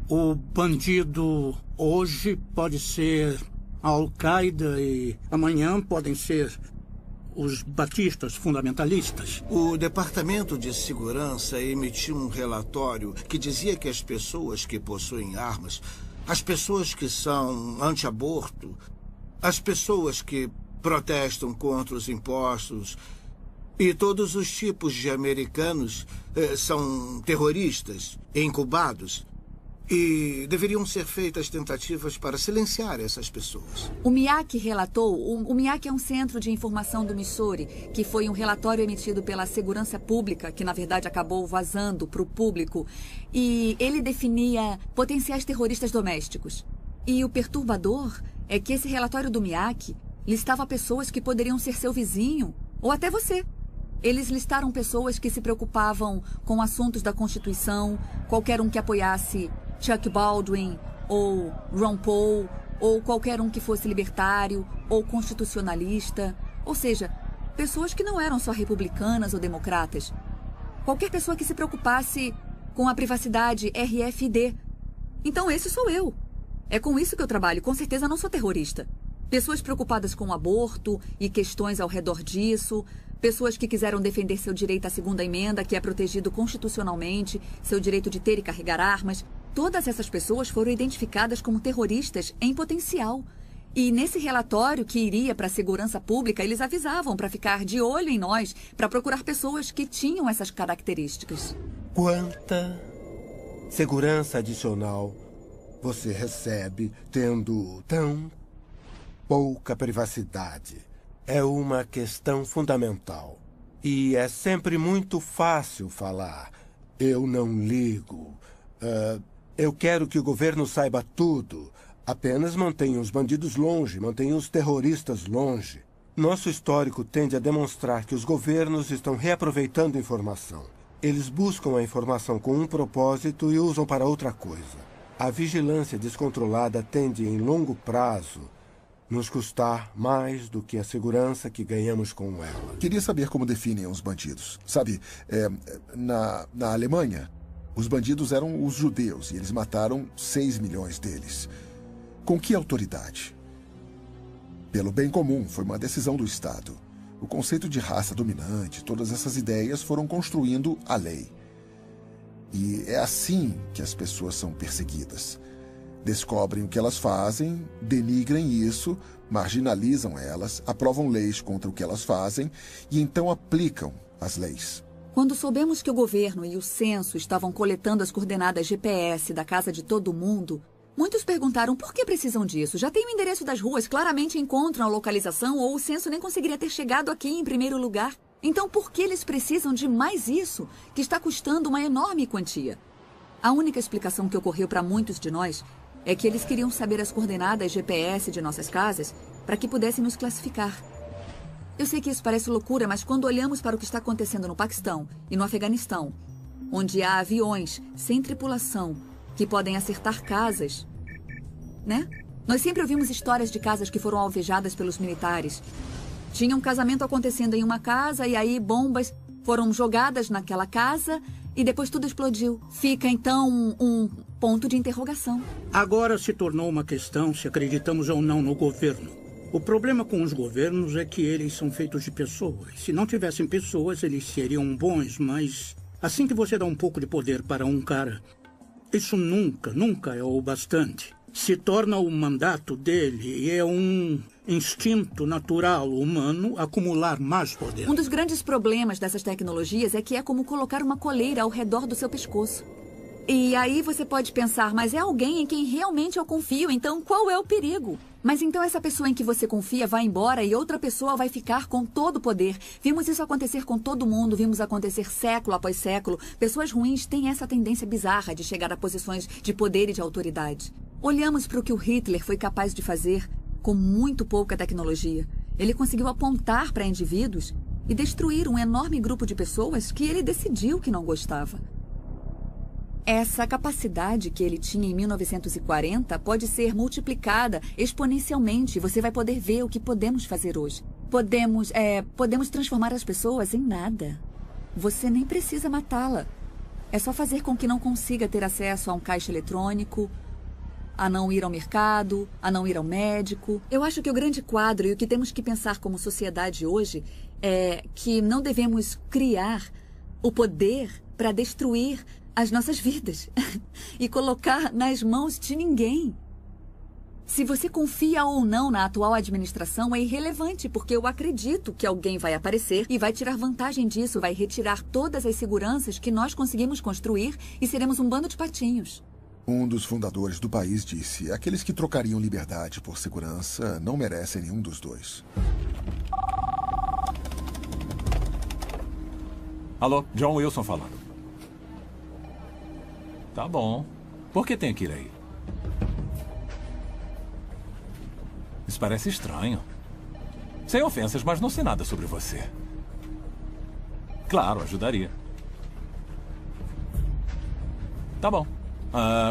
O bandido hoje pode ser a Al-Qaeda e amanhã podem ser os batistas fundamentalistas. O Departamento de Segurança emitiu um relatório que dizia que as pessoas que possuem armas, as pessoas que são anti-aborto, as pessoas que protestam contra os impostos e todos os tipos de americanos são terroristas, incubados. E deveriam ser feitas tentativas para silenciar essas pessoas. O MIAC relatou, o MIAC é um centro de informação do Missouri, que foi um relatório emitido pela Segurança Pública, que na verdade acabou vazando para o público, e ele definia potenciais terroristas domésticos. E o perturbador é que esse relatório do MIAC listava pessoas que poderiam ser seu vizinho, ou até você. Eles listaram pessoas que se preocupavam com assuntos da Constituição, qualquer um que apoiasse Chuck Baldwin ou Ron Paul, ou qualquer um que fosse libertário, ou constitucionalista. Ou seja, pessoas que não eram só republicanas ou democratas. Qualquer pessoa que se preocupasse com a privacidade RFID. Então esse sou eu. É com isso que eu trabalho. Com certeza não sou terrorista. Pessoas preocupadas com o aborto e questões ao redor disso. Pessoas que quiseram defender seu direito à segunda emenda, que é protegido constitucionalmente, seu direito de ter e carregar armas. Todas essas pessoas foram identificadas como terroristas em potencial. E nesse relatório que iria para a segurança pública, eles avisavam para ficar de olho em nós, para procurar pessoas que tinham essas características. Quanta segurança adicional você recebe tendo tão pouca privacidade? É uma questão fundamental. E é sempre muito fácil falar. Eu não ligo. Eu quero que o governo saiba tudo. Apenas mantenha os bandidos longe, mantenha os terroristas longe. Nosso histórico tende a demonstrar que os governos estão reaproveitando informação. Eles buscam a informação com um propósito e usam para outra coisa. A vigilância descontrolada tende, em longo prazo, nos custar mais do que a segurança que ganhamos com ela. Queria saber como definem os bandidos. Sabe, na Alemanha, os bandidos eram os judeus e eles mataram 6 milhões deles. Com que autoridade? Pelo bem comum, foi uma decisão do Estado. O conceito de raça dominante, todas essas ideias foram construindo a lei. E é assim que as pessoas são perseguidas. Descobrem o que elas fazem, denigrem isso, marginalizam elas, aprovam leis contra o que elas fazem e então aplicam as leis. Quando soubemos que o governo e o censo estavam coletando as coordenadas GPS da casa de todo mundo, muitos perguntaram por que precisam disso. Já tem o endereço das ruas, claramente encontram a localização ou o censo nem conseguiria ter chegado aqui em primeiro lugar. Então por que eles precisam de mais isso, que está custando uma enorme quantia? A única explicação que ocorreu para muitos de nós é que eles queriam saber as coordenadas GPS de nossas casas para que pudessem nos classificar. Eu sei que isso parece loucura, mas quando olhamos para o que está acontecendo no Paquistão e no Afeganistão, onde há aviões sem tripulação que podem acertar casas, né? Nós sempre ouvimos histórias de casas que foram alvejadas pelos militares. Tinha um casamento acontecendo em uma casa e aí bombas foram jogadas naquela casa e depois tudo explodiu. Fica, então, um ponto de interrogação. Agora se tornou uma questão se acreditamos ou não no governo. O problema com os governos é que eles são feitos de pessoas. Se não tivessem pessoas, eles seriam bons, mas assim que você dá um pouco de poder para um cara, isso nunca é o bastante. Se torna o mandato dele e é um instinto natural humano acumular mais poder. Um dos grandes problemas dessas tecnologias é que é como colocar uma coleira ao redor do seu pescoço. E aí você pode pensar, mas é alguém em quem realmente eu confio, então qual é o perigo? Mas então essa pessoa em que você confia vai embora e outra pessoa vai ficar com todo o poder. Vimos isso acontecer com todo mundo, vimos acontecer século após século. Pessoas ruins têm essa tendência bizarra de chegar a posições de poder e de autoridade. Olhamos para o que o Hitler foi capaz de fazer com muito pouca tecnologia. Ele conseguiu apontar para indivíduos e destruir um enorme grupo de pessoas que ele decidiu que não gostava. Essa capacidade que ele tinha em 1940 pode ser multiplicada exponencialmente. Você vai poder ver o que podemos fazer hoje. Podemos transformar as pessoas em nada. Você nem precisa matá-la. É só fazer com que não consiga ter acesso a um caixa eletrônico, a não ir ao mercado, a não ir ao médico. Eu acho que o grande quadro e o que temos que pensar como sociedade hoje é que não devemos criar o poder para destruir as nossas vidas e colocar nas mãos de ninguém. Se você confia ou não na atual administração é irrelevante, porque eu acredito que alguém vai aparecer e vai tirar vantagem disso, vai retirar todas as seguranças que nós conseguimos construir e seremos um bando de patinhos. Um dos fundadores do país disse: aqueles que trocariam liberdade por segurança não merecem nenhum dos dois. Alô, John Wilson falando. Tá bom. Por que tem que ir aí? Isso parece estranho. Sem ofensas, mas não sei nada sobre você. Claro, ajudaria. Tá bom.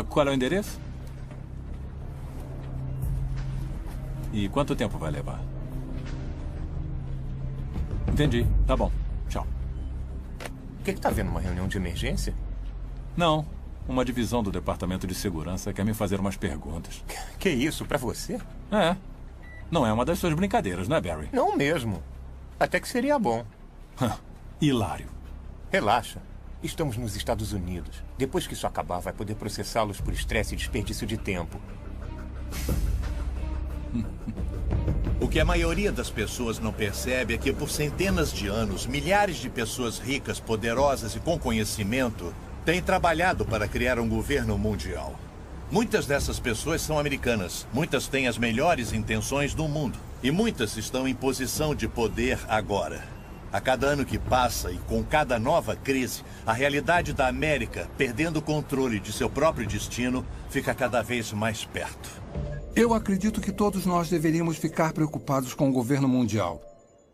Qual é o endereço? E quanto tempo vai levar? Entendi. Tá bom. Tchau. O que tá vendo? Uma reunião de emergência? Não. Uma divisão do Departamento de Segurança quer me fazer umas perguntas. Que isso? Pra você? É. Não é uma das suas brincadeiras, não é, Barry? Não mesmo. Até que seria bom. Hilário. Relaxa. Estamos nos Estados Unidos. Depois que isso acabar, vai poder processá-los por estresse e desperdício de tempo. O que a maioria das pessoas não percebe é que por centenas de anos, milhares de pessoas ricas, poderosas e com conhecimento têm trabalhado para criar um governo mundial. Muitas dessas pessoas são americanas, muitas têm as melhores intenções do mundo e muitas estão em posição de poder agora. A cada ano que passa e com cada nova crise, a realidade da América, perdendo o controle de seu próprio destino, fica cada vez mais perto. Eu acredito que todos nós deveríamos ficar preocupados com o governo mundial.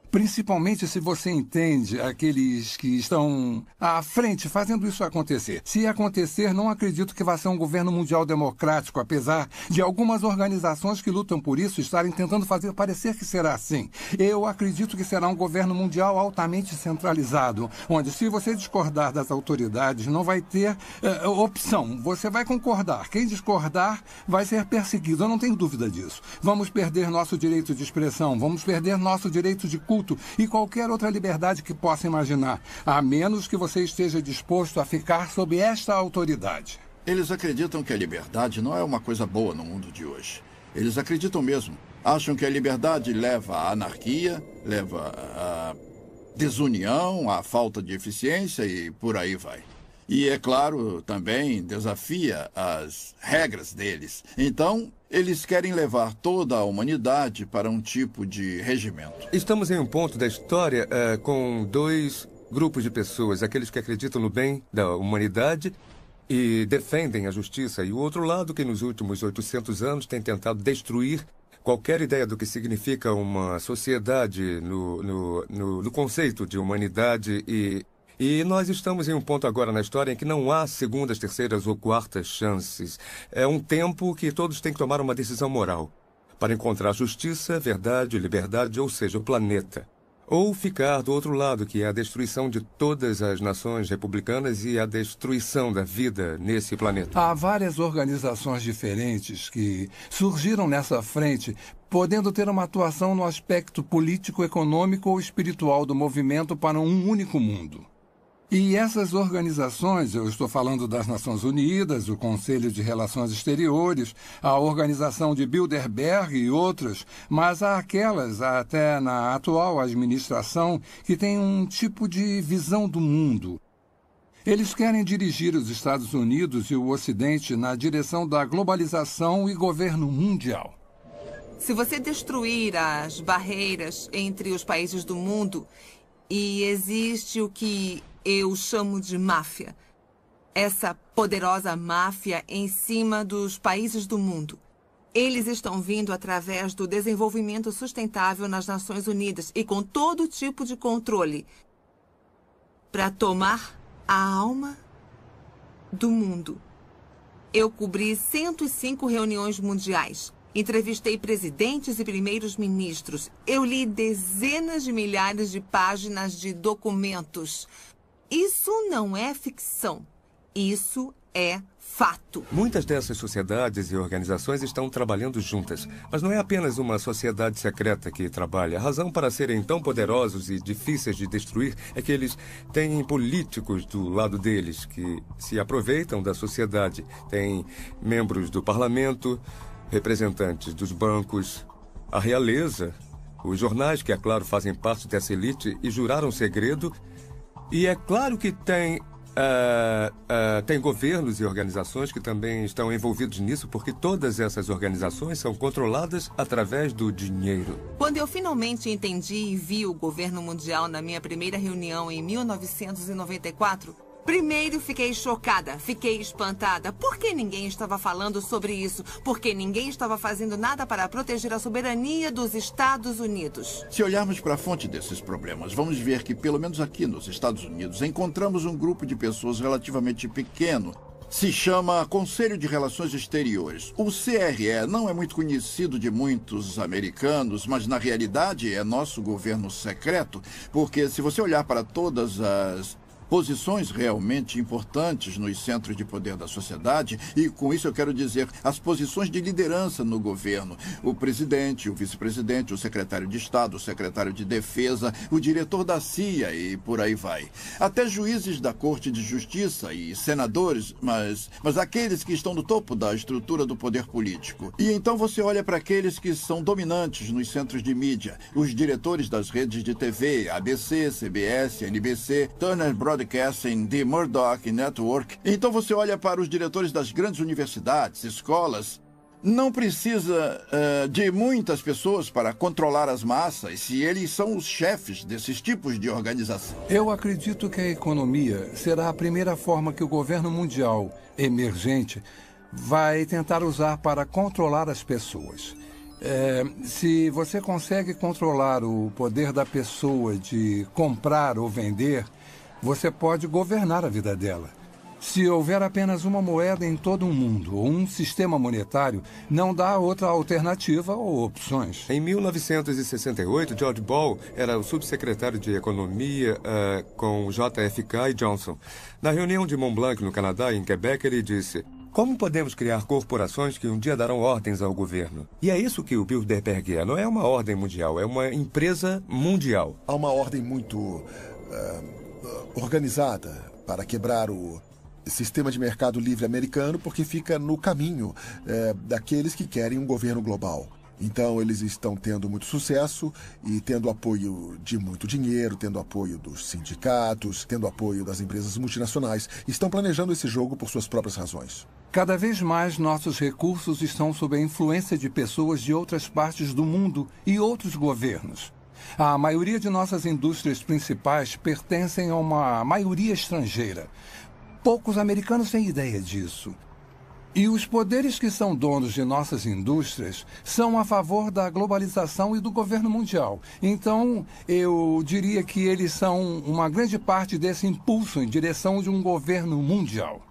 Principalmente se você entende aqueles que estão à frente fazendo isso acontecer. Se acontecer, não acredito que vá ser um governo mundial democrático, apesar de algumas organizações que lutam por isso estarem tentando fazer parecer que será assim. Eu acredito que será um governo mundial altamente centralizado, onde se você discordar das autoridades, não vai ter opção. Você vai concordar. Quem discordar vai ser perseguido. Eu não tenho dúvida disso. Vamos perder nosso direito de expressão, vamos perder nosso direito de culto e qualquer outra liberdade que possa imaginar, a menos que você esteja disposto a ficar sob esta autoridade. Eles acreditam que a liberdade não é uma coisa boa no mundo de hoje. Eles acreditam mesmo. Acham que a liberdade leva à anarquia, leva à desunião, à falta de eficiência e por aí vai. E, é claro, também desafia as regras deles. Então, eles querem levar toda a humanidade para um tipo de regimento. Estamos em um ponto da história com dois grupos de pessoas. Aqueles que acreditam no bem da humanidade e defendem a justiça. E o outro lado que nos últimos 800 anos tem tentado destruir qualquer ideia do que significa uma sociedade no conceito de humanidade E nós estamos em um ponto agora na história em que não há segundas, terceiras ou quartas chances. É um tempo que todos têm que tomar uma decisão moral para encontrar justiça, verdade, liberdade, ou seja, o planeta. Ou ficar do outro lado, que é a destruição de todas as nações republicanas e a destruição da vida nesse planeta. Há várias organizações diferentes que surgiram nessa frente, podendo ter uma atuação no aspecto político, econômico ou espiritual do movimento para um único mundo. E essas organizações, eu estou falando das Nações Unidas, o Conselho de Relações Exteriores, a Organização de Bilderberg e outras, mas há aquelas, até na atual administração, que têm um tipo de visão do mundo. Eles querem dirigir os Estados Unidos e o Ocidente na direção da globalização e governo mundial. Se você destruir as barreiras entre os países do mundo, e existe o que eu chamo de máfia. Essa poderosa máfia em cima dos países do mundo. Eles estão vindo através do desenvolvimento sustentável nas Nações Unidas e com todo tipo de controle para tomar a alma do mundo. Eu cobri 105 reuniões mundiais. Entrevistei presidentes e primeiros ministros. Eu li dezenas de milhares de páginas de documentos. Isso não é ficção. Isso é fato. Muitas dessas sociedades e organizações estão trabalhando juntas. Mas não é apenas uma sociedade secreta que trabalha. A razão para serem tão poderosos e difíceis de destruir é que eles têm políticos do lado deles que se aproveitam da sociedade. Tem membros do parlamento, representantes dos bancos, a realeza, os jornais que, é claro, fazem parte dessa elite e juraram segredo. E é claro que tem governos e organizações que também estão envolvidos nisso, porque todas essas organizações são controladas através do dinheiro. Quando eu finalmente entendi e vi o governo mundial na minha primeira reunião em 1994, primeiro fiquei chocada, fiquei espantada. Por que ninguém estava falando sobre isso? Porque ninguém estava fazendo nada para proteger a soberania dos Estados Unidos. Se olharmos para a fonte desses problemas, vamos ver que, pelo menos aqui nos Estados Unidos, encontramos um grupo de pessoas relativamente pequeno Se chama Conselho de Relações Exteriores. O CRE não é muito conhecido de muitos americanos, mas na realidade é nosso governo secreto, porque se você olhar para todas as posições realmente importantes nos centros de poder da sociedade, e com isso eu quero dizer as posições de liderança no governo, o presidente, o vice-presidente, o secretário de Estado, o secretário de Defesa, o diretor da CIA e por aí vai. Até juízes da Corte de Justiça e senadores, mas aqueles que estão no topo da estrutura do poder político. E então você olha para aqueles que são dominantes nos centros de mídia, os diretores das redes de TV, ABC, CBS, NBC, Turner Broadcasting, The Murdoch Network. Então você olha para os diretores das grandes universidades, escolas. Não precisa de muitas pessoas para controlar as massas, se eles são os chefes desses tipos de organização. Eu acredito que a economia será a primeira forma que o governo mundial emergente vai tentar usar para controlar as pessoas. Se você consegue controlar o poder da pessoa de comprar ou vender, você pode governar a vida dela. Se houver apenas uma moeda em todo o mundo ou um sistema monetário, não dá outra alternativa ou opções. Em 1968, George Ball era o subsecretário de Economia com JFK e Johnson. Na reunião de Mont Blanc, no Canadá, em Quebec, ele disse: como podemos criar corporações que um dia darão ordens ao governo? E é isso que o Bilderberg é. Não é uma ordem mundial, é uma empresa mundial. Há uma ordem muito organizada para quebrar o sistema de mercado livre americano, porque fica no caminho daqueles que querem um governo global. Então, eles estão tendo muito sucesso e tendo apoio de muito dinheiro, tendo apoio dos sindicatos, tendo apoio das empresas multinacionais. Estão planejando esse jogo por suas próprias razões. Cada vez mais nossos recursos estão sob a influência de pessoas de outras partes do mundo e outros governos. A maioria de nossas indústrias principais pertencem a uma maioria estrangeira. Poucos americanos têm ideia disso. E os poderes que são donos de nossas indústrias são a favor da globalização e do governo mundial. Então, eu diria que eles são uma grande parte desse impulso em direção de um governo mundial.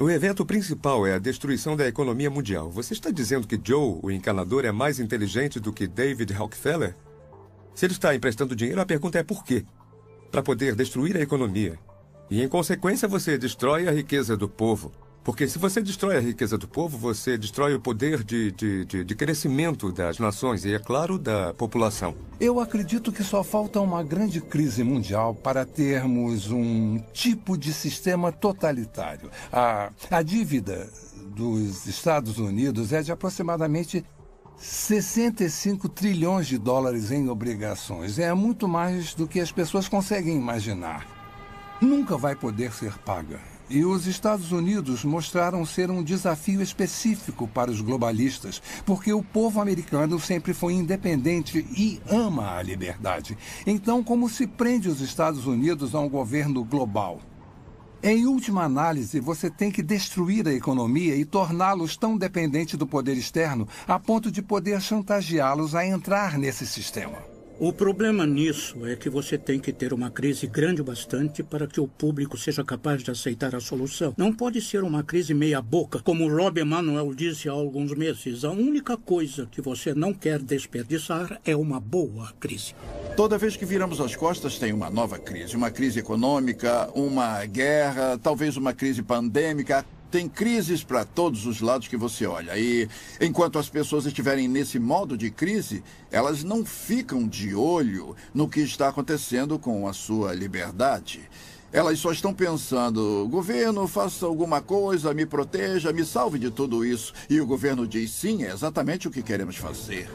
O evento principal é a destruição da economia mundial. Você está dizendo que Joe, o encanador, é mais inteligente do que David Rockefeller? Se ele está emprestando dinheiro, a pergunta é por quê? Para poder destruir a economia. E, em consequência, você destrói a riqueza do povo. Porque se você destrói a riqueza do povo, você destrói o poder de crescimento das nações e, é claro, da população. Eu acredito que só falta uma grande crise mundial para termos um tipo de sistema totalitário. A dívida dos Estados Unidos é de aproximadamente 65 trilhões de dólares em obrigações. É muito mais do que as pessoas conseguem imaginar. Nunca vai poder ser paga. E os Estados Unidos mostraram ser um desafio específico para os globalistas, porque o povo americano sempre foi independente e ama a liberdade. Então, como se prende os Estados Unidos a um governo global? Em última análise, você tem que destruir a economia e torná-los tão dependentes do poder externo a ponto de poder chantageá-los a entrar nesse sistema. O problema nisso é que você tem que ter uma crise grande o bastante para que o público seja capaz de aceitar a solução. Não pode ser uma crise meia-boca, como o Rob Emanuel disse há alguns meses. A única coisa que você não quer desperdiçar é uma boa crise. Toda vez que viramos as costas tem uma nova crise. Uma crise econômica, uma guerra, talvez uma crise pandêmica. Tem crises para todos os lados que você olha. E enquanto as pessoas estiverem nesse modo de crise, elas não ficam de olho no que está acontecendo com a sua liberdade. Elas só estão pensando: governo, faça alguma coisa, me proteja, me salve de tudo isso. E o governo diz: sim, é exatamente o que queremos fazer.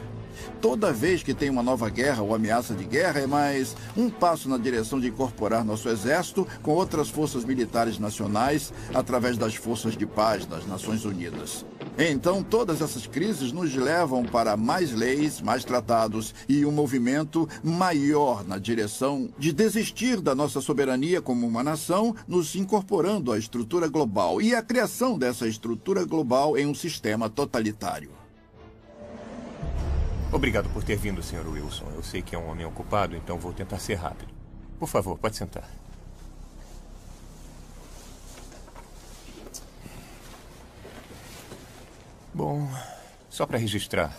Toda vez que tem uma nova guerra ou ameaça de guerra, é mais um passo na direção de incorporar nosso exército com outras forças militares nacionais através das forças de paz das Nações Unidas. Então, todas essas crises nos levam para mais leis, mais tratados e um movimento maior na direção de desistir da nossa soberania como uma nação, nos incorporando à estrutura global e a criação dessa estrutura global em um sistema totalitário. Obrigado por ter vindo, Sr. Wilson. Eu sei que é um homem ocupado, então vou tentar ser rápido. Por favor, pode sentar. Bom, só para registrar.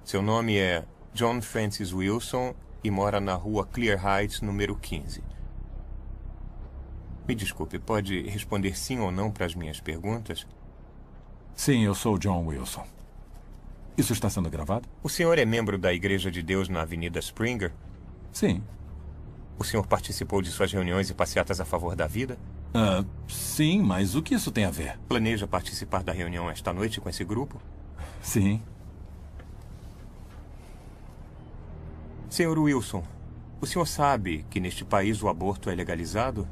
Seu nome é John Francis Wilson e mora na rua Clear Heights, número 15. Me desculpe, pode responder sim ou não para as minhas perguntas? Sim, eu sou John Wilson. Isso está sendo gravado? O senhor é membro da Igreja de Deus na Avenida Springer? Sim. O senhor participou de suas reuniões e passeatas a favor da vida? Sim, mas o que isso tem a ver? Planeja participar da reunião esta noite com esse grupo? Sim. Senhor Wilson, o senhor sabe que neste país o aborto é legalizado?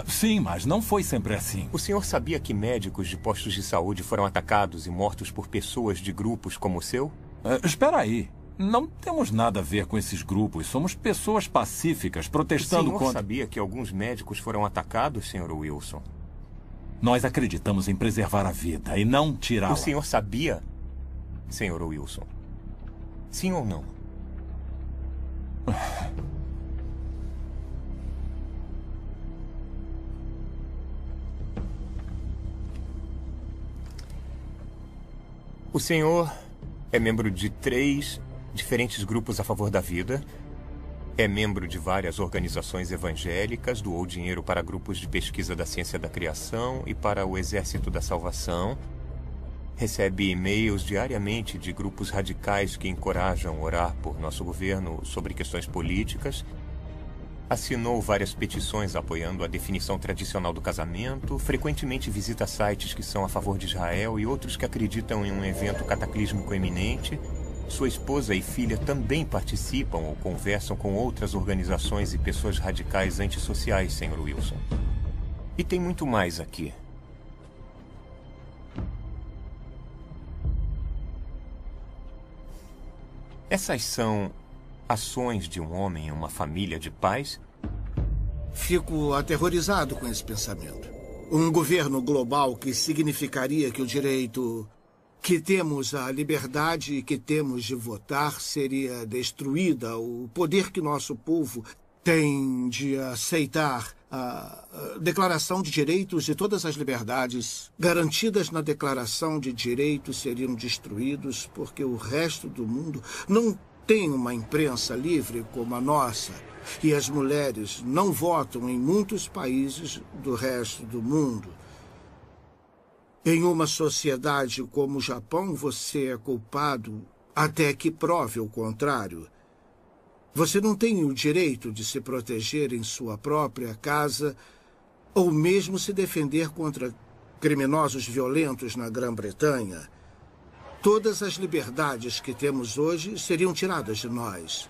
Sim, mas não foi sempre assim. O senhor sabia que médicos de postos de saúde foram atacados e mortos por pessoas de grupos como o seu? Espera aí. Não temos nada a ver com esses grupos. Somos pessoas pacíficas protestando contra... O senhor sabia que alguns médicos foram atacados, senhor Wilson? Nós acreditamos em preservar a vida e não tirá-la. O senhor sabia, senhor Wilson? Sim ou não? O senhor é membro de 3 diferentes grupos a favor da vida, é membro de várias organizações evangélicas, doou dinheiro para grupos de pesquisa da ciência da criação e para o Exército da Salvação, recebe e-mails diariamente de grupos radicais que encorajam orar por nosso governo sobre questões políticas, assinou várias petições apoiando a definição tradicional do casamento, frequentemente visita sites que são a favor de Israel e outros que acreditam em um evento cataclísmico iminente. Sua esposa e filha também participam ou conversam com outras organizações e pessoas radicais antissociais, senhor Wilson. E tem muito mais aqui. Essas são ações de um homem em uma família de pais? Fico aterrorizado com esse pensamento. Um governo global que significaria que o direito que temos à liberdade e que temos de votar seria destruída. O poder que nosso povo tem de aceitar a Declaração de Direitos e todas as liberdades garantidas na Declaração de Direitos seriam destruídos porque o resto do mundo não tem uma imprensa livre como a nossa e as mulheres não votam em muitos países do resto do mundo. Em uma sociedade como o Japão, você é culpado até que prove o contrário. Você não tem o direito de se proteger em sua própria casa ou mesmo se defender contra criminosos violentos na Grã-Bretanha. Todas as liberdades que temos hoje seriam tiradas de nós.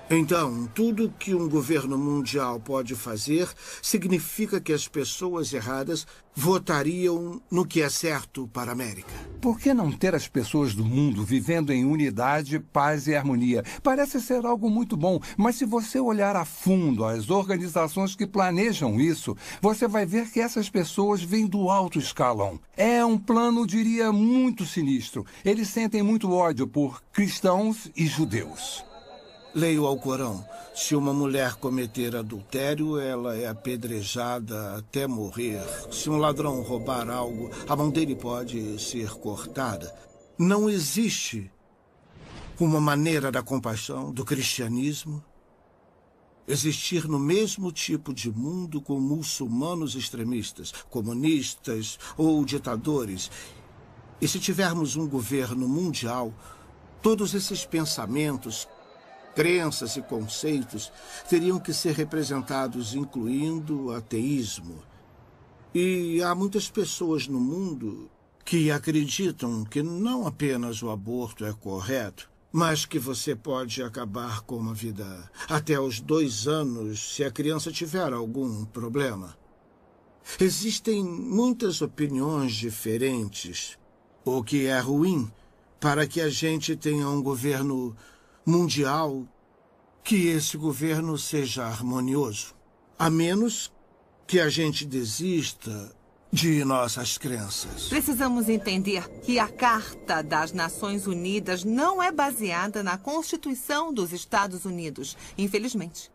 Então, tudo que um governo mundial pode fazer significa que as pessoas erradas votariam no que é certo para a América. Por que não ter as pessoas do mundo vivendo em unidade, paz e harmonia? Parece ser algo muito bom, mas se você olhar a fundo as organizações que planejam isso, você vai ver que essas pessoas vêm do alto escalão. É um plano, diria, muito sinistro. Eles sentem muito ódio por cristãos e judeus. Leia o Alcorão. Se uma mulher cometer adultério, ela é apedrejada até morrer. Se um ladrão roubar algo, a mão dele pode ser cortada. Não existe uma maneira da compaixão, do cristianismo, existir no mesmo tipo de mundo com muçulmanos extremistas, comunistas ou ditadores. E se tivermos um governo mundial, todos esses pensamentos, crenças e conceitos teriam que ser representados, incluindo o ateísmo. E há muitas pessoas no mundo que acreditam que não apenas o aborto é correto, mas que você pode acabar com uma vida até os 2 anos se a criança tiver algum problema. Existem muitas opiniões diferentes, o que é ruim para que a gente tenha um governo mundial, que esse governo seja harmonioso, a menos que a gente desista de nossas crenças. Precisamos entender que a Carta das Nações Unidas não é baseada na Constituição dos Estados Unidos, infelizmente.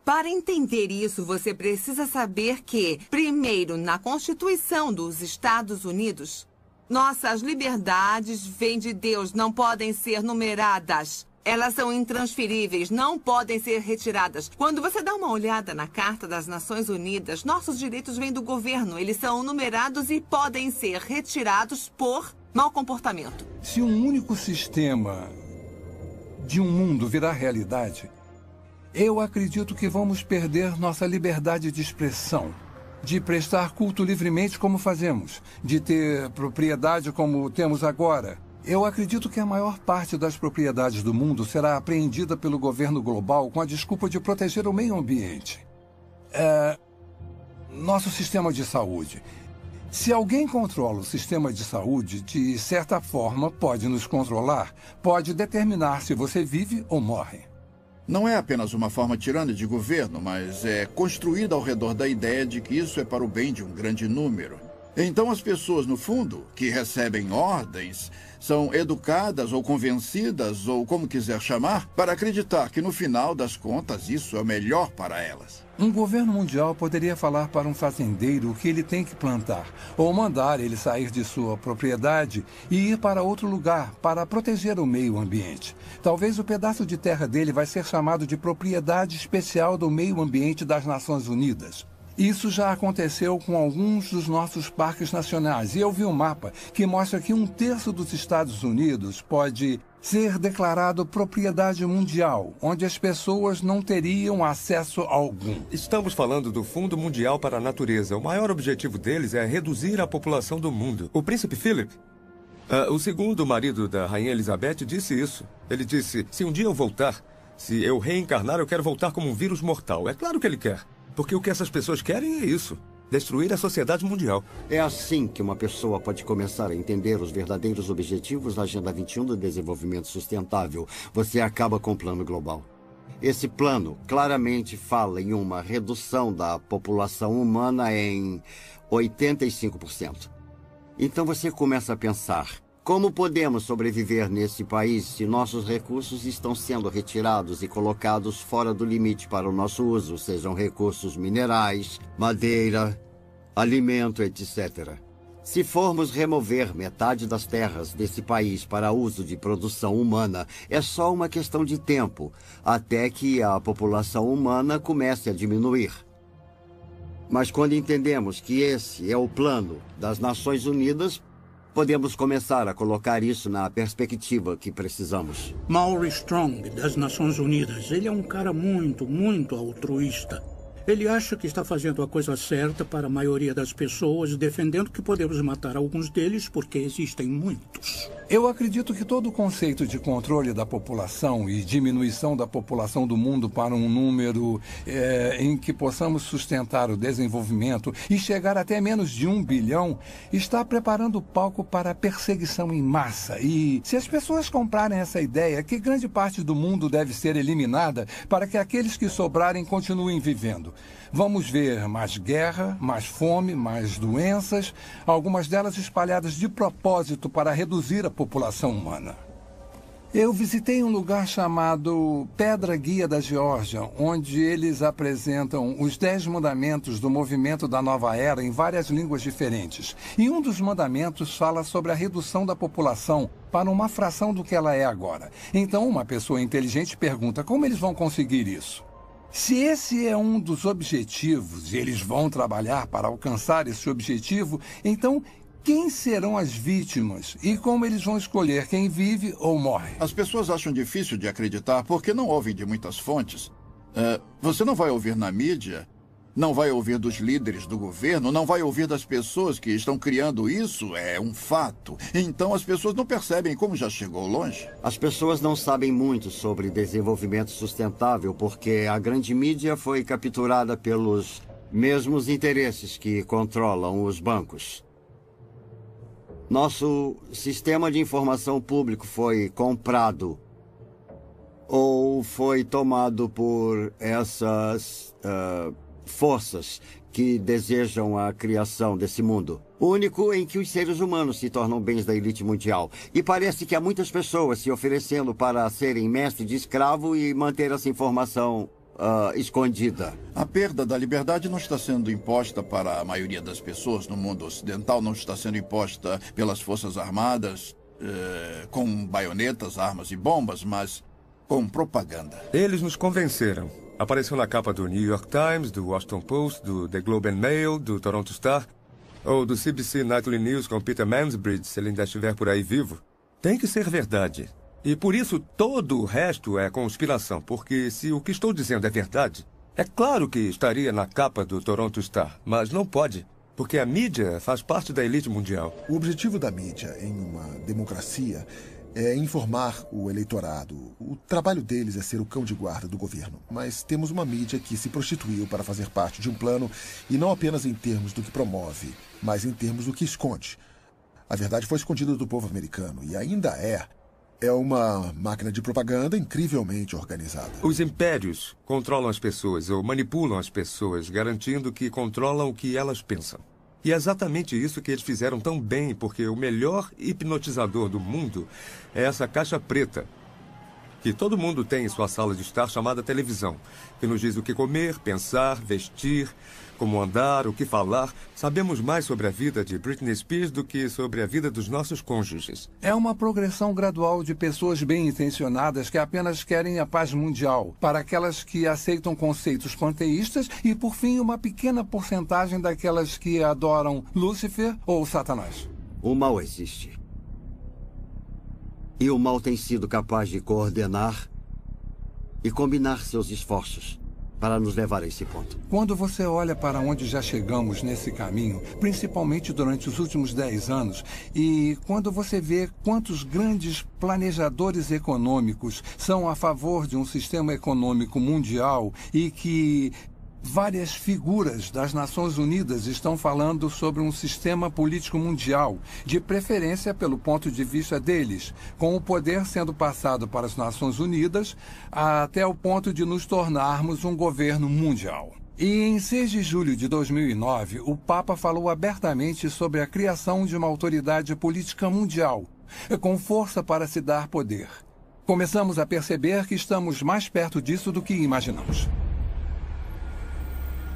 Para entender isso, você precisa saber que, primeiro, na Constituição dos Estados Unidos, nossas liberdades vêm de Deus, não podem ser numeradas. Elas são intransferíveis, não podem ser retiradas. Quando você dá uma olhada na Carta das Nações Unidas, nossos direitos vêm do governo. Eles são numerados e podem ser retirados por mau comportamento. Se um único sistema de um mundo virar realidade, eu acredito que vamos perder nossa liberdade de expressão, de prestar culto livremente como fazemos, de ter propriedade como temos agora. Eu acredito que a maior parte das propriedades do mundo será apreendida pelo governo global com a desculpa de proteger o meio ambiente. Nosso sistema de saúde. Se alguém controla o sistema de saúde, de certa forma pode nos controlar, pode determinar se você vive ou morre. Não é apenas uma forma tirana de governo, mas é construída ao redor da ideia de que isso é para o bem de um grande número. Então as pessoas, no fundo, que recebem ordens, são educadas ou convencidas, ou como quiser chamar, para acreditar que no final das contas isso é o melhor para elas. Um governo mundial poderia falar para um fazendeiro o que ele tem que plantar, ou mandar ele sair de sua propriedade e ir para outro lugar para proteger o meio ambiente. Talvez o pedaço de terra dele vai ser chamado de propriedade especial do meio ambiente das Nações Unidas. Isso já aconteceu com alguns dos nossos parques nacionais. E eu vi um mapa que mostra que 1/3 dos Estados Unidos pode ser declarado propriedade mundial, onde as pessoas não teriam acesso algum. Estamos falando do Fundo Mundial para a Natureza. O maior objetivo deles é reduzir a população do mundo. O príncipe Philip, o segundo marido da rainha Elizabeth, disse isso. Ele disse, se um dia eu voltar, se eu reencarnar, eu quero voltar como um vírus mortal. É claro que ele quer. Porque o que essas pessoas querem é isso. Destruir a sociedade mundial. É assim que uma pessoa pode começar a entender os verdadeiros objetivos da Agenda 21 do Desenvolvimento Sustentável. Você acaba com o plano global. Esse plano claramente fala em uma redução da população humana em 85%. Então você começa a pensar, como podemos sobreviver nesse país se nossos recursos estão sendo retirados e colocados fora do limite para o nosso uso, sejam recursos minerais, madeira, alimento, etc. Se formos remover metade das terras desse país para uso de produção humana, é só uma questão de tempo, até que a população humana comece a diminuir. Mas quando entendemos que esse é o plano das Nações Unidas, podemos começar a colocar isso na perspectiva que precisamos. Maury Strong, das Nações Unidas, ele é um cara muito altruísta. Ele acha que está fazendo a coisa certa para a maioria das pessoas, defendendo que podemos matar alguns deles porque existem muitos. Eu acredito que todo o conceito de controle da população e diminuição da população do mundo para um número em que possamos sustentar o desenvolvimento e chegar até menos de 1 bilhão está preparando o palco para a perseguição em massa. E se as pessoas comprarem essa ideia, que grande parte do mundo deve ser eliminada para que aqueles que sobrarem continuem vivendo. Vamos ver mais guerra, mais fome, mais doenças, algumas delas espalhadas de propósito para reduzir a população humana. Eu visitei um lugar chamado Pedra Guia da Geórgia, onde eles apresentam os 10 mandamentos do movimento da Nova Era em várias línguas diferentes. E um dos mandamentos fala sobre a redução da população para uma fração do que ela é agora. Então, uma pessoa inteligente pergunta como eles vão conseguir isso. Se esse é um dos objetivos e eles vão trabalhar para alcançar esse objetivo, então quem serão as vítimas e como eles vão escolher quem vive ou morre? As pessoas acham difícil de acreditar porque não ouvem de muitas fontes. Você não vai ouvir na mídia, não vai ouvir dos líderes do governo, não vai ouvir das pessoas que estão criando isso, é um fato. Então as pessoas não percebem como já chegou longe. As pessoas não sabem muito sobre desenvolvimento sustentável porque a grande mídia foi capturada pelos mesmos interesses que controlam os bancos. Nosso sistema de informação público foi comprado ou foi tomado por essas forças que desejam a criação desse mundo. Único em que os seres humanos se tornam bens da elite mundial. E parece que há muitas pessoas se oferecendo para serem mestre de escravo e manter essa informação escondida. A perda da liberdade não está sendo imposta para a maioria das pessoas no mundo ocidental, não está sendo imposta pelas Forças Armadas, com baionetas, armas e bombas, mas com propaganda. Eles nos convenceram. Apareceu na capa do New York Times, do Washington Post, do The Globe and Mail, do Toronto Star, ou do CBC Nightly News com Peter Mansbridge, se ele ainda estiver por aí vivo. Tem que ser verdade. E por isso todo o resto é conspiração, porque se o que estou dizendo é verdade, é claro que estaria na capa do Toronto Star, mas não pode, porque a mídia faz parte da elite mundial. O objetivo da mídia em uma democracia é informar o eleitorado. O trabalho deles é ser o cão de guarda do governo. Mas temos uma mídia que se prostituiu para fazer parte de um plano, e não apenas em termos do que promove, mas em termos do que esconde. A verdade foi escondida do povo americano, e ainda é. É uma máquina de propaganda incrivelmente organizada. Os impérios controlam as pessoas ou manipulam as pessoas, garantindo que controlam o que elas pensam. E é exatamente isso que eles fizeram tão bem, porque o melhor hipnotizador do mundo é essa caixa preta, que todo mundo tem em sua sala de estar, chamada televisão, que nos diz o que comer, pensar, vestir, como andar, o que falar. Sabemos mais sobre a vida de Britney Spears do que sobre a vida dos nossos cônjuges. É uma progressão gradual de pessoas bem-intencionadas que apenas querem a paz mundial, para aquelas que aceitam conceitos panteístas e, por fim, uma pequena porcentagem daquelas que adoram Lúcifer ou Satanás. O mal existe. E o mal tem sido capaz de coordenar e combinar seus esforços para nos levar a esse ponto. Quando você olha para onde já chegamos nesse caminho, principalmente durante os últimos 10 anos, e quando você vê quantos grandes planejadores econômicos são a favor de um sistema econômico mundial e que várias figuras das Nações Unidas estão falando sobre um sistema político mundial, de preferência pelo ponto de vista deles, com o poder sendo passado para as Nações Unidas até o ponto de nos tornarmos um governo mundial. E em 6 de julho de 2009, o Papa falou abertamente sobre a criação de uma autoridade política mundial, com força para se dar poder. Começamos a perceber que estamos mais perto disso do que imaginamos.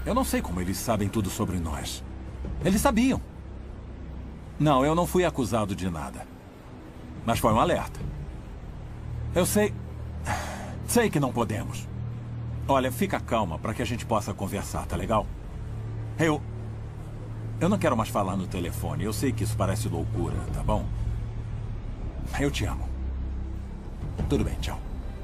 Eu não sei como eles sabem tudo sobre nós. Eles sabiam. Não, eu não fui acusado de nada. Mas foi um alerta. Eu sei... Sei que não podemos. Olha, fica calma para que a gente possa conversar, tá legal? Eu não quero mais falar no telefone. Eu sei que isso parece loucura, tá bom? Eu te amo. Tudo bem, tchau.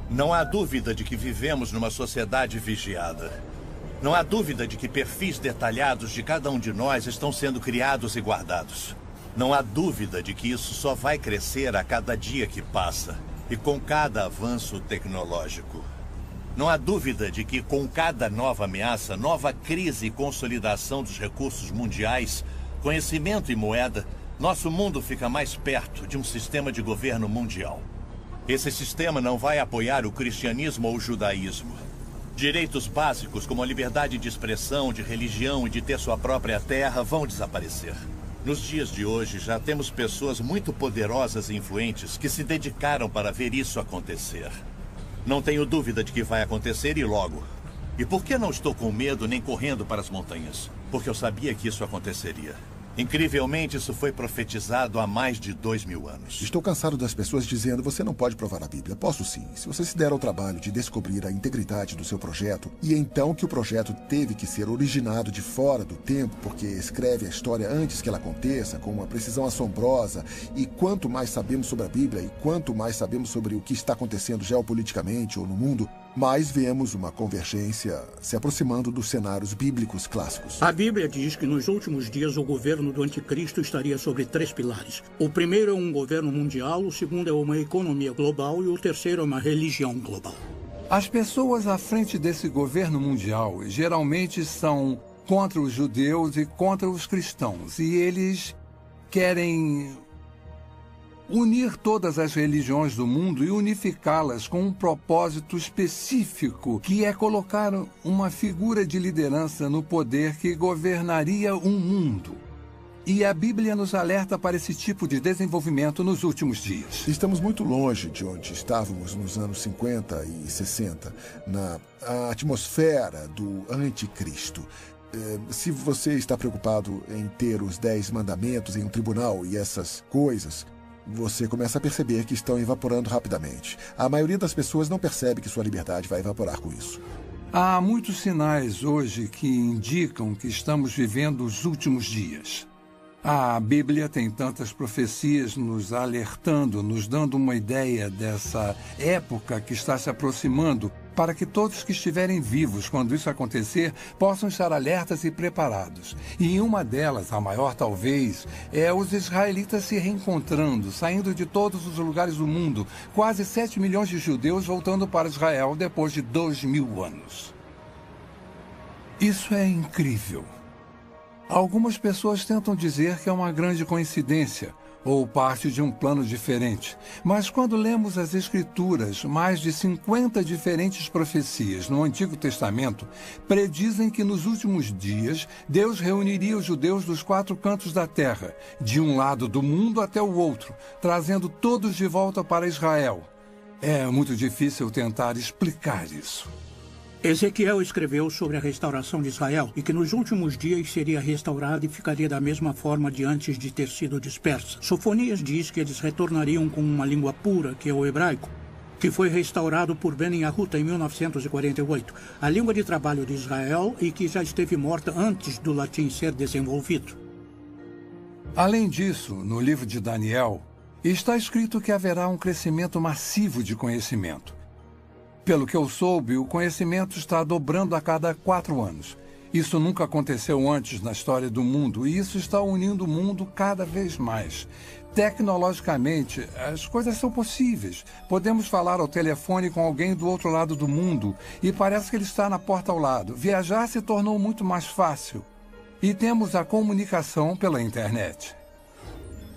Não há dúvida de que vivemos numa sociedade vigiada. Não há dúvida de que perfis detalhados de cada um de nós estão sendo criados e guardados. Não há dúvida de que isso só vai crescer a cada dia que passa e com cada avanço tecnológico. Não há dúvida de que com cada nova ameaça, nova crise e consolidação dos recursos mundiais, conhecimento e moeda, nosso mundo fica mais perto de um sistema de governo mundial. Esse sistema não vai apoiar o cristianismo ou o judaísmo. Direitos básicos como a liberdade de expressão, de religião e de ter sua própria terra vão desaparecer. Nos dias de hoje, já temos pessoas muito poderosas e influentes que se dedicaram para ver isso acontecer. Não tenho dúvida de que vai acontecer e logo. E por que não estou com medo nem correndo para as montanhas? Porque eu sabia que isso aconteceria. Incrivelmente, isso foi profetizado há mais de 2000 anos. Estou cansado das pessoas dizendo: você não pode provar a Bíblia. Posso sim, se você se der ao trabalho de descobrir a integridade do seu projeto, e então que o projeto teve que ser originado de fora do tempo, porque escreve a história antes que ela aconteça, com uma precisão assombrosa, e quanto mais sabemos sobre a Bíblia, e quanto mais sabemos sobre o que está acontecendo geopoliticamente ou no mundo, mais vemos uma convergência se aproximando dos cenários bíblicos clássicos. A Bíblia diz que nos últimos dias o governo do anticristo estaria sobre 3 pilares. O primeiro é um governo mundial, o segundo é uma economia global e o terceiro é uma religião global. As pessoas à frente desse governo mundial geralmente são contra os judeus e contra os cristãos, e eles querem unir todas as religiões do mundo e unificá-las com um propósito específico, que é colocar uma figura de liderança no poder que governaria um mundo. E a Bíblia nos alerta para esse tipo de desenvolvimento nos últimos dias. Estamos muito longe de onde estávamos nos anos 50 e 60, na atmosfera do anticristo. Se você está preocupado em ter os 10 mandamentos em um tribunal e essas coisas, você começa a perceber que estão evaporando rapidamente. A maioria das pessoas não percebe que sua liberdade vai evaporar com isso. Há muitos sinais hoje que indicam que estamos vivendo os últimos dias. A Bíblia tem tantas profecias nos alertando, nos dando uma ideia dessa época que está se aproximando, para que todos que estiverem vivos quando isso acontecer possam estar alertas e preparados. E uma delas, a maior talvez, é os israelitas se reencontrando, saindo de todos os lugares do mundo, quase 7 milhões de judeus voltando para Israel depois de 2000 anos. Isso é incrível. Algumas pessoas tentam dizer que é uma grande coincidência ou parte de um plano diferente. Mas quando lemos as Escrituras, mais de 50 diferentes profecias no Antigo Testamento predizem que nos últimos dias Deus reuniria os judeus dos 4 cantos da terra, de um lado do mundo até o outro, trazendo todos de volta para Israel. É muito difícil tentar explicar isso. Ezequiel escreveu sobre a restauração de Israel e que nos últimos dias seria restaurada e ficaria da mesma forma de antes de ter sido dispersa. Sofonias diz que eles retornariam com uma língua pura, que é o hebraico, que foi restaurado por Ben Yahuta em 1948, a língua de trabalho de Israel e que já esteve morta antes do latim ser desenvolvido. Além disso, no livro de Daniel, está escrito que haverá um crescimento massivo de conhecimento. Pelo que eu soube, o conhecimento está dobrando a cada 4 anos. Isso nunca aconteceu antes na história do mundo, e isso está unindo o mundo cada vez mais. Tecnologicamente, as coisas são possíveis. Podemos falar ao telefone com alguém do outro lado do mundo, e parece que ele está na porta ao lado. Viajar se tornou muito mais fácil. E temos a comunicação pela internet.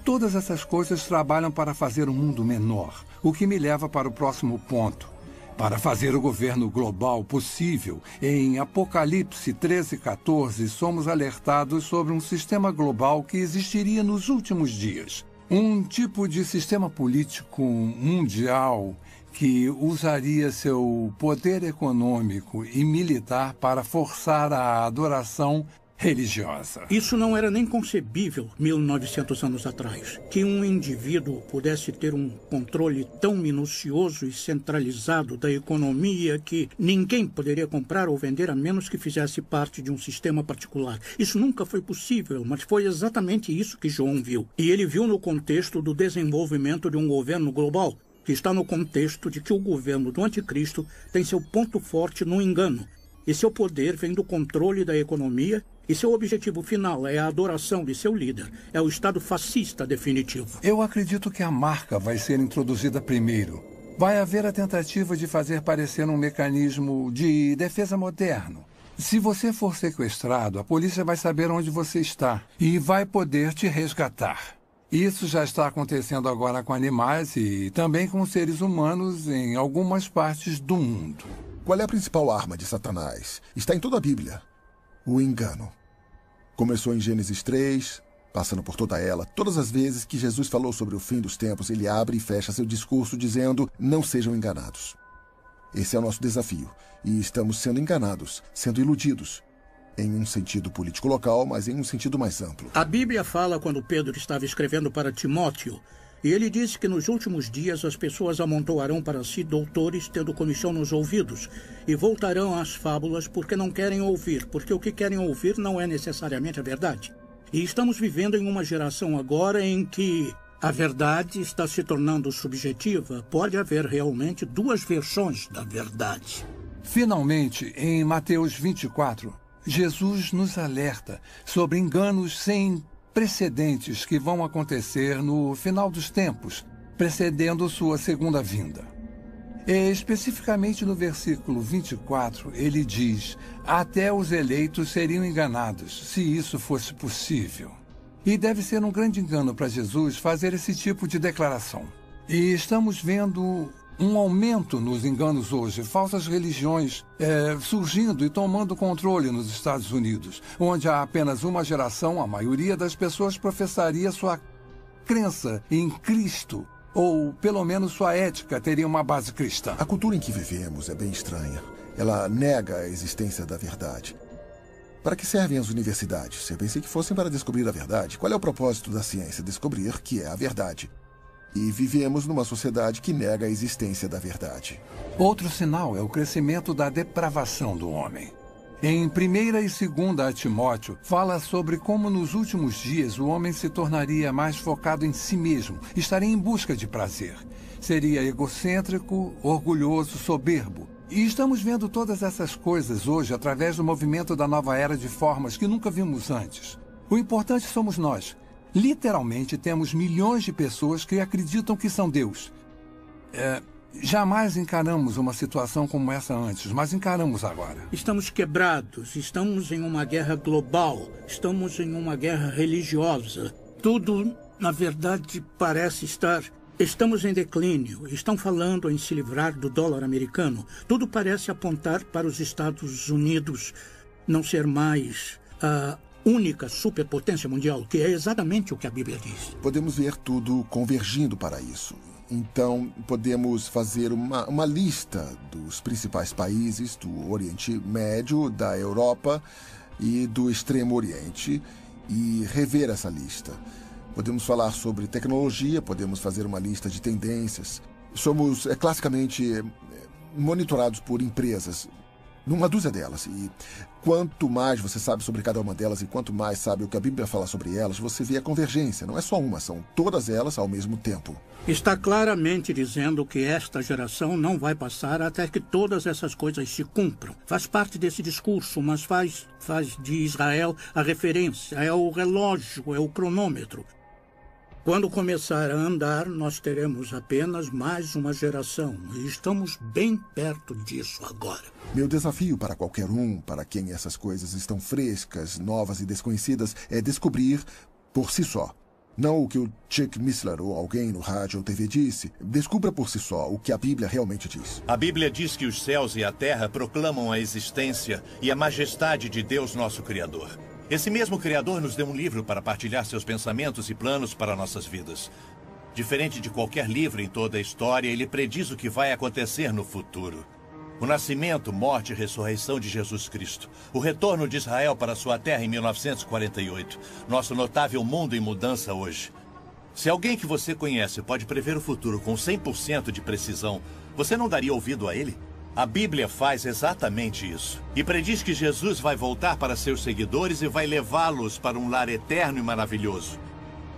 Todas essas coisas trabalham para fazer o mundo menor, o que me leva para o próximo ponto. Para fazer o governo global possível, em Apocalipse 13:14, somos alertados sobre um sistema global que existiria nos últimos dias. Um tipo de sistema político mundial que usaria seu poder econômico e militar para forçar a adoração religiosa. Isso não era nem concebível 1900 anos atrás, que um indivíduo pudesse ter um controle tão minucioso e centralizado da economia que ninguém poderia comprar ou vender a menos que fizesse parte de um sistema particular. Isso nunca foi possível, mas foi exatamente isso que João viu. E ele viu no contexto do desenvolvimento de um governo global, que está no contexto de que o governo do anticristo tem seu ponto forte no engano. E seu poder vem do controle da economia e seu objetivo final é a adoração de seu líder. É o Estado fascista definitivo. Eu acredito que a marca vai ser introduzida primeiro. Vai haver a tentativa de fazer parecer um mecanismo de defesa moderno. Se você for sequestrado, a polícia vai saber onde você está e vai poder te resgatar. Isso já está acontecendo agora com animais e também com seres humanos em algumas partes do mundo. Qual é a principal arma de Satanás? Está em toda a Bíblia. O engano. Começou em Gênesis 3, passando por toda ela. Todas as vezes que Jesus falou sobre o fim dos tempos, ele abre e fecha seu discurso dizendo: não sejam enganados. Esse é o nosso desafio. E estamos sendo enganados, sendo iludidos. Em um sentido político local, mas em um sentido mais amplo. A Bíblia fala quando Pedro estava escrevendo para Timóteo. E ele disse que nos últimos dias as pessoas amontoarão para si doutores tendo comichão nos ouvidos e voltarão às fábulas porque não querem ouvir, porque o que querem ouvir não é necessariamente a verdade. E estamos vivendo em uma geração agora em que a verdade está se tornando subjetiva. Pode haver realmente 2 versões da verdade. Finalmente, em Mateus 24, Jesus nos alerta sobre enganos sem precedentes que vão acontecer no final dos tempos, precedendo sua segunda vinda. E, especificamente no versículo 24, ele diz: até os eleitos seriam enganados, se isso fosse possível. E deve ser um grande engano para Jesus fazer esse tipo de declaração. E estamos vendo um aumento nos enganos hoje, falsas religiões surgindo e tomando controle nos Estados Unidos, onde há apenas uma geração, a maioria das pessoas professaria sua crença em Cristo, ou pelo menos sua ética teria uma base cristã. A cultura em que vivemos é bem estranha. Ela nega a existência da verdade. Para que servem as universidades? Eu pensei que fossem para descobrir a verdade. Qual é o propósito da ciência? Descobrir que é a verdade. E vivemos numa sociedade que nega a existência da verdade. Outro sinal é o crescimento da depravação do homem. Em 1ª e 2ª Timóteo, fala sobre como nos últimos dias o homem se tornaria mais focado em si mesmo, estaria em busca de prazer. Seria egocêntrico, orgulhoso, soberbo. E estamos vendo todas essas coisas hoje através do movimento da nova era de formas que nunca vimos antes. O importante somos nós. Literalmente temos milhões de pessoas que acreditam que são Deus. Jamais encaramos uma situação como essa antes, mas encaramos agora. Estamos quebrados, estamos em uma guerra global, estamos em uma guerra religiosa. Tudo, na verdade, parece estar... Estamos em declínio, estão falando em se livrar do dólar americano. Tudo parece apontar para os Estados Unidos não ser mais a única superpotência mundial, que é exatamente o que a Bíblia diz. Podemos ver tudo convergindo para isso. Então, podemos fazer uma lista dos principais países do Oriente Médio, da Europa e do Extremo Oriente e rever essa lista. Podemos falar sobre tecnologia, podemos fazer uma lista de tendências. Somos classicamente monitorados por empresas, numa dúzia delas. E quanto mais você sabe sobre cada uma delas e quanto mais sabe o que a Bíblia fala sobre elas, você vê a convergência. Não é só uma, são todas elas ao mesmo tempo. Está claramente dizendo que esta geração não vai passar até que todas essas coisas se cumpram. Faz parte desse discurso, mas faz de Israel a referência, é o relógio, é o cronômetro. Quando começar a andar, nós teremos apenas mais uma geração. E estamos bem perto disso agora. Meu desafio para qualquer um, para quem essas coisas estão frescas, novas e desconhecidas, é descobrir por si só. Não o que o Chuck Missler ou alguém no rádio ou TV disse. Descubra por si só o que a Bíblia realmente diz. A Bíblia diz que os céus e a terra proclamam a existência e a majestade de Deus, nosso Criador. Esse mesmo Criador nos deu um livro para partilhar seus pensamentos e planos para nossas vidas. Diferente de qualquer livro em toda a história, ele prediz o que vai acontecer no futuro. O nascimento, morte e ressurreição de Jesus Cristo. O retorno de Israel para sua terra em 1948. Nosso notável mundo em mudança hoje. Se alguém que você conhece pode prever o futuro com 100% de precisão, você não daria ouvido a ele? A Bíblia faz exatamente isso. E prediz que Jesus vai voltar para seus seguidores e vai levá-los para um lar eterno e maravilhoso.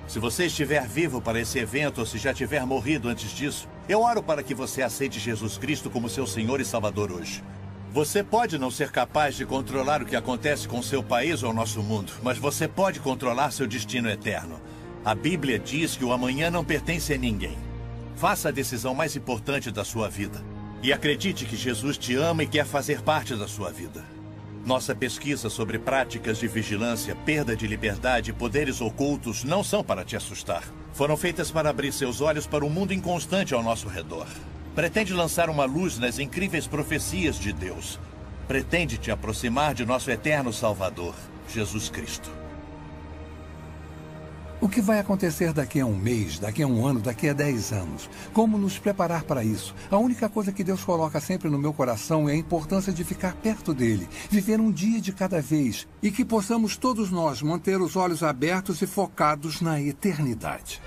Se você estiver vivo para esse evento ou se já tiver morrido antes disso, eu oro para que você aceite Jesus Cristo como seu Senhor e Salvador hoje. Você pode não ser capaz de controlar o que acontece com seu país ou nosso mundo, mas você pode controlar seu destino eterno. A Bíblia diz que o amanhã não pertence a ninguém. Faça a decisão mais importante da sua vida. E acredite que Jesus te ama e quer fazer parte da sua vida. Nossa pesquisa sobre práticas de vigilância, perda de liberdade e poderes ocultos não são para te assustar. Foram feitas para abrir seus olhos para um mundo inconstante ao nosso redor. Pretende lançar uma luz nas incríveis profecias de Deus. Pretende te aproximar de nosso eterno Salvador, Jesus Cristo. O que vai acontecer daqui a um mês, daqui a um ano, daqui a 10 anos? Como nos preparar para isso? A única coisa que Deus coloca sempre no meu coração é a importância de ficar perto dele, viver um dia de cada vez e que possamos todos nós manter os olhos abertos e focados na eternidade.